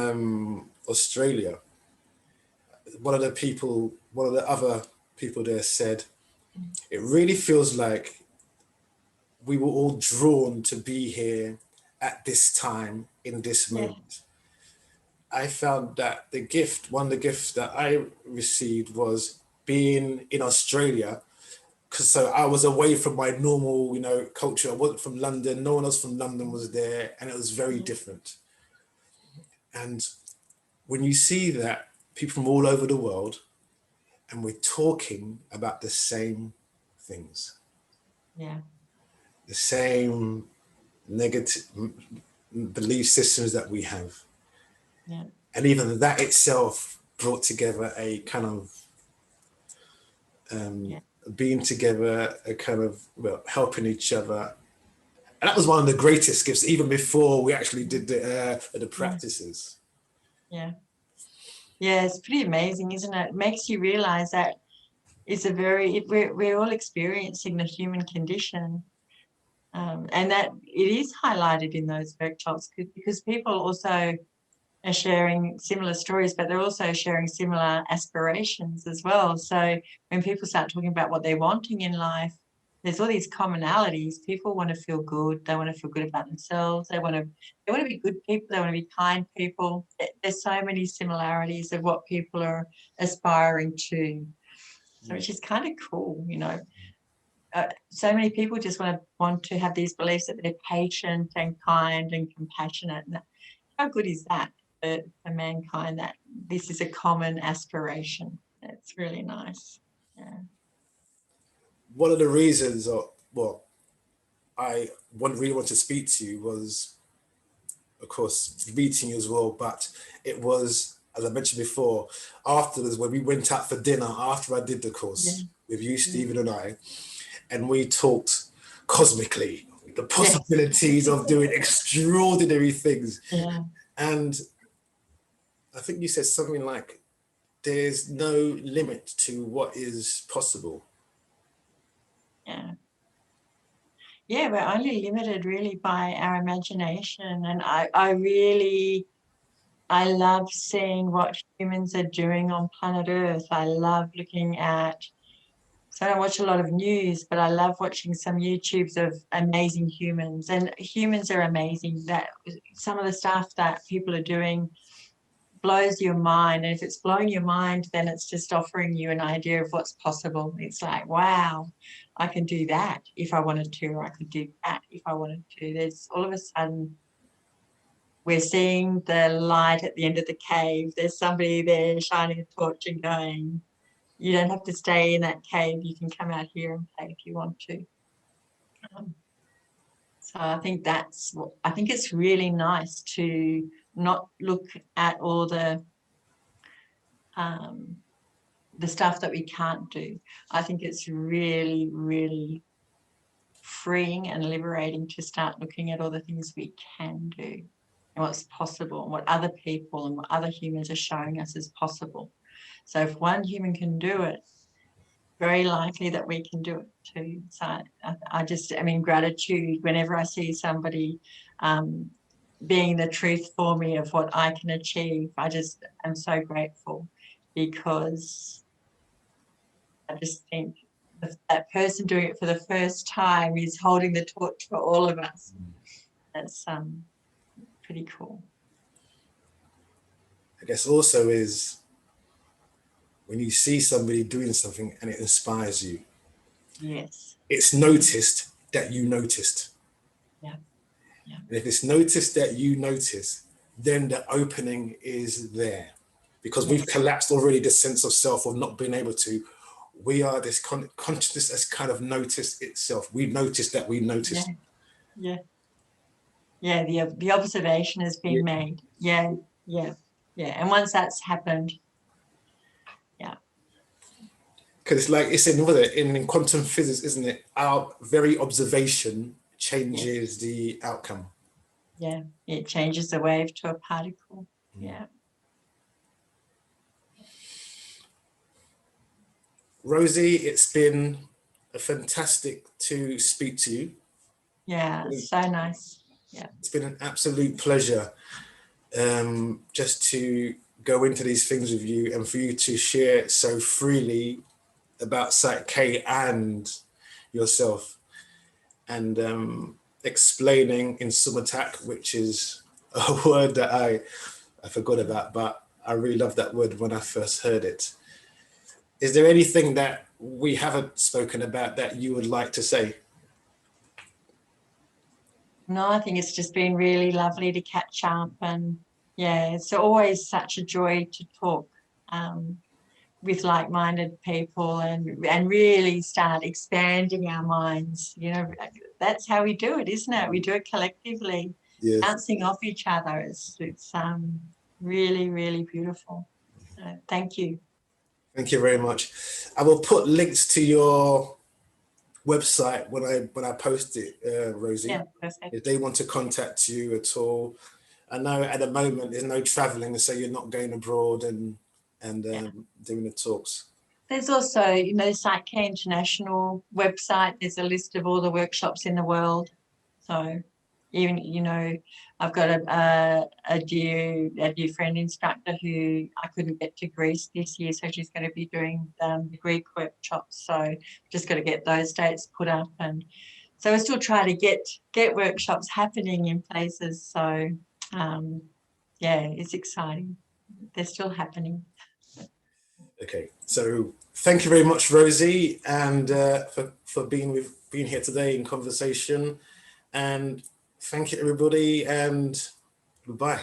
Australia, one of the other people there said, it really feels like we were all drawn to be here at this time in this moment. I found that one of the gifts that I received was being in Australia, because so I was away from my normal, culture. I wasn't from London. No one else from London was there, and it was very different. And when you see that people from all over the world, and we're talking about the same things, Yeah. the same negative belief systems that we have. Yeah. And even that itself brought together a kind of being together, a kind of, well, helping each other. And that was one of the greatest gifts, even before we actually did the practices. Yeah. Yeah, it's pretty amazing, isn't it? It makes you realize that it's a very, we're all experiencing the human condition. And that it is highlighted in those workshops because people also are sharing similar stories, but they're also sharing similar aspirations as well. So when people start talking about what they're wanting in life, there's all these commonalities. People want to feel good. They want to feel good about themselves. They want to be good people. They want to be kind people. There's so many similarities of what people are aspiring to. So which is kind of cool, you know. So many people just want to have these beliefs that they're patient and kind and compassionate. And how good is that for mankind, that this is a common aspiration? It's really nice. Yeah. One of the reasons, I really want to speak to you was, of course, meeting you as well, but it was, as I mentioned before, afterwards when we went out for dinner after I did the course with you, Stephen, and I, and we talked cosmically, the possibilities of doing extraordinary things. Yeah. And I think you said something like, there's no limit to what is possible. Yeah. Yeah, we're only limited really by our imagination. And I love seeing what humans are doing on planet Earth. I love looking at, so I don't watch a lot of news, but I love watching some YouTubes of amazing humans. And humans are amazing. That some of the stuff that people are doing blows your mind. And if it's blowing your mind, then it's just offering you an idea of what's possible. It's like, wow, I can do that if I wanted to, or I could do that if I wanted to. There's all of a sudden, we're seeing the light at the end of the cave. There's somebody there shining a torch and going, you don't have to stay in that cave. You can come out here and play if you want to. So I think it's really nice to not look at all the stuff that we can't do. I think it's really, really freeing and liberating to start looking at all the things we can do and what's possible and what other people and what other humans are showing us is possible. So if one human can do it, very likely that we can do it too. So I mean, gratitude whenever I see somebody being the truth for me of what I can achieve. I'm so grateful because I just think that person doing it for the first time is holding the torch for all of us. That's pretty cool. I guess also is when you see somebody doing something and it inspires you. Yes. It's noticed that you noticed. Yeah. Yeah. And if it's noticed that you notice, then the opening is there. Because we've collapsed already the sense of self of not being able to. We are this consciousness has kind of noticed itself. We've noticed that we noticed. Yeah. Yeah. The observation has been made. Yeah. Yeah. Yeah. And once that's happened, because it's like it's in quantum physics, isn't it? Our very observation changes the outcome. Yeah, it changes the wave to a particle. Yeah. Rosie, it's been fantastic to speak to you. Yeah, so nice. Yeah. It's been an absolute pleasure just to go into these things with you and for you to share so freely about Pysch-K and yourself, and explaining in Sumatak, which is a word that I forgot about, but I really loved that word when I first heard it. Is there anything that we haven't spoken about that you would like to say? No, I think it's just been really lovely to catch up, and yeah, it's always such a joy to talk with like-minded people and really start expanding our minds. You know, that's how we do it, isn't it? We do it collectively, Yes. bouncing off each other. It's really, really beautiful. Thank you. Thank you very much. I will put links to your website when I post it, Rosie. Yeah, perfect. If they want to contact you at all. I know at the moment there's no traveling, so you're not going abroad and doing the talks. There's also, you know, Pysch-K International website. There's a list of all the workshops in the world. So even, you know, I've got a dear friend instructor who I couldn't get to Greece this year, so she's going to be doing the Greek workshops. So just got to get those dates put up, and so we're still trying to get workshops happening in places. So yeah, it's exciting. They're still happening. Okay, so thank you very much, Rosie, and for being here today in conversation, and thank you everybody, and goodbye.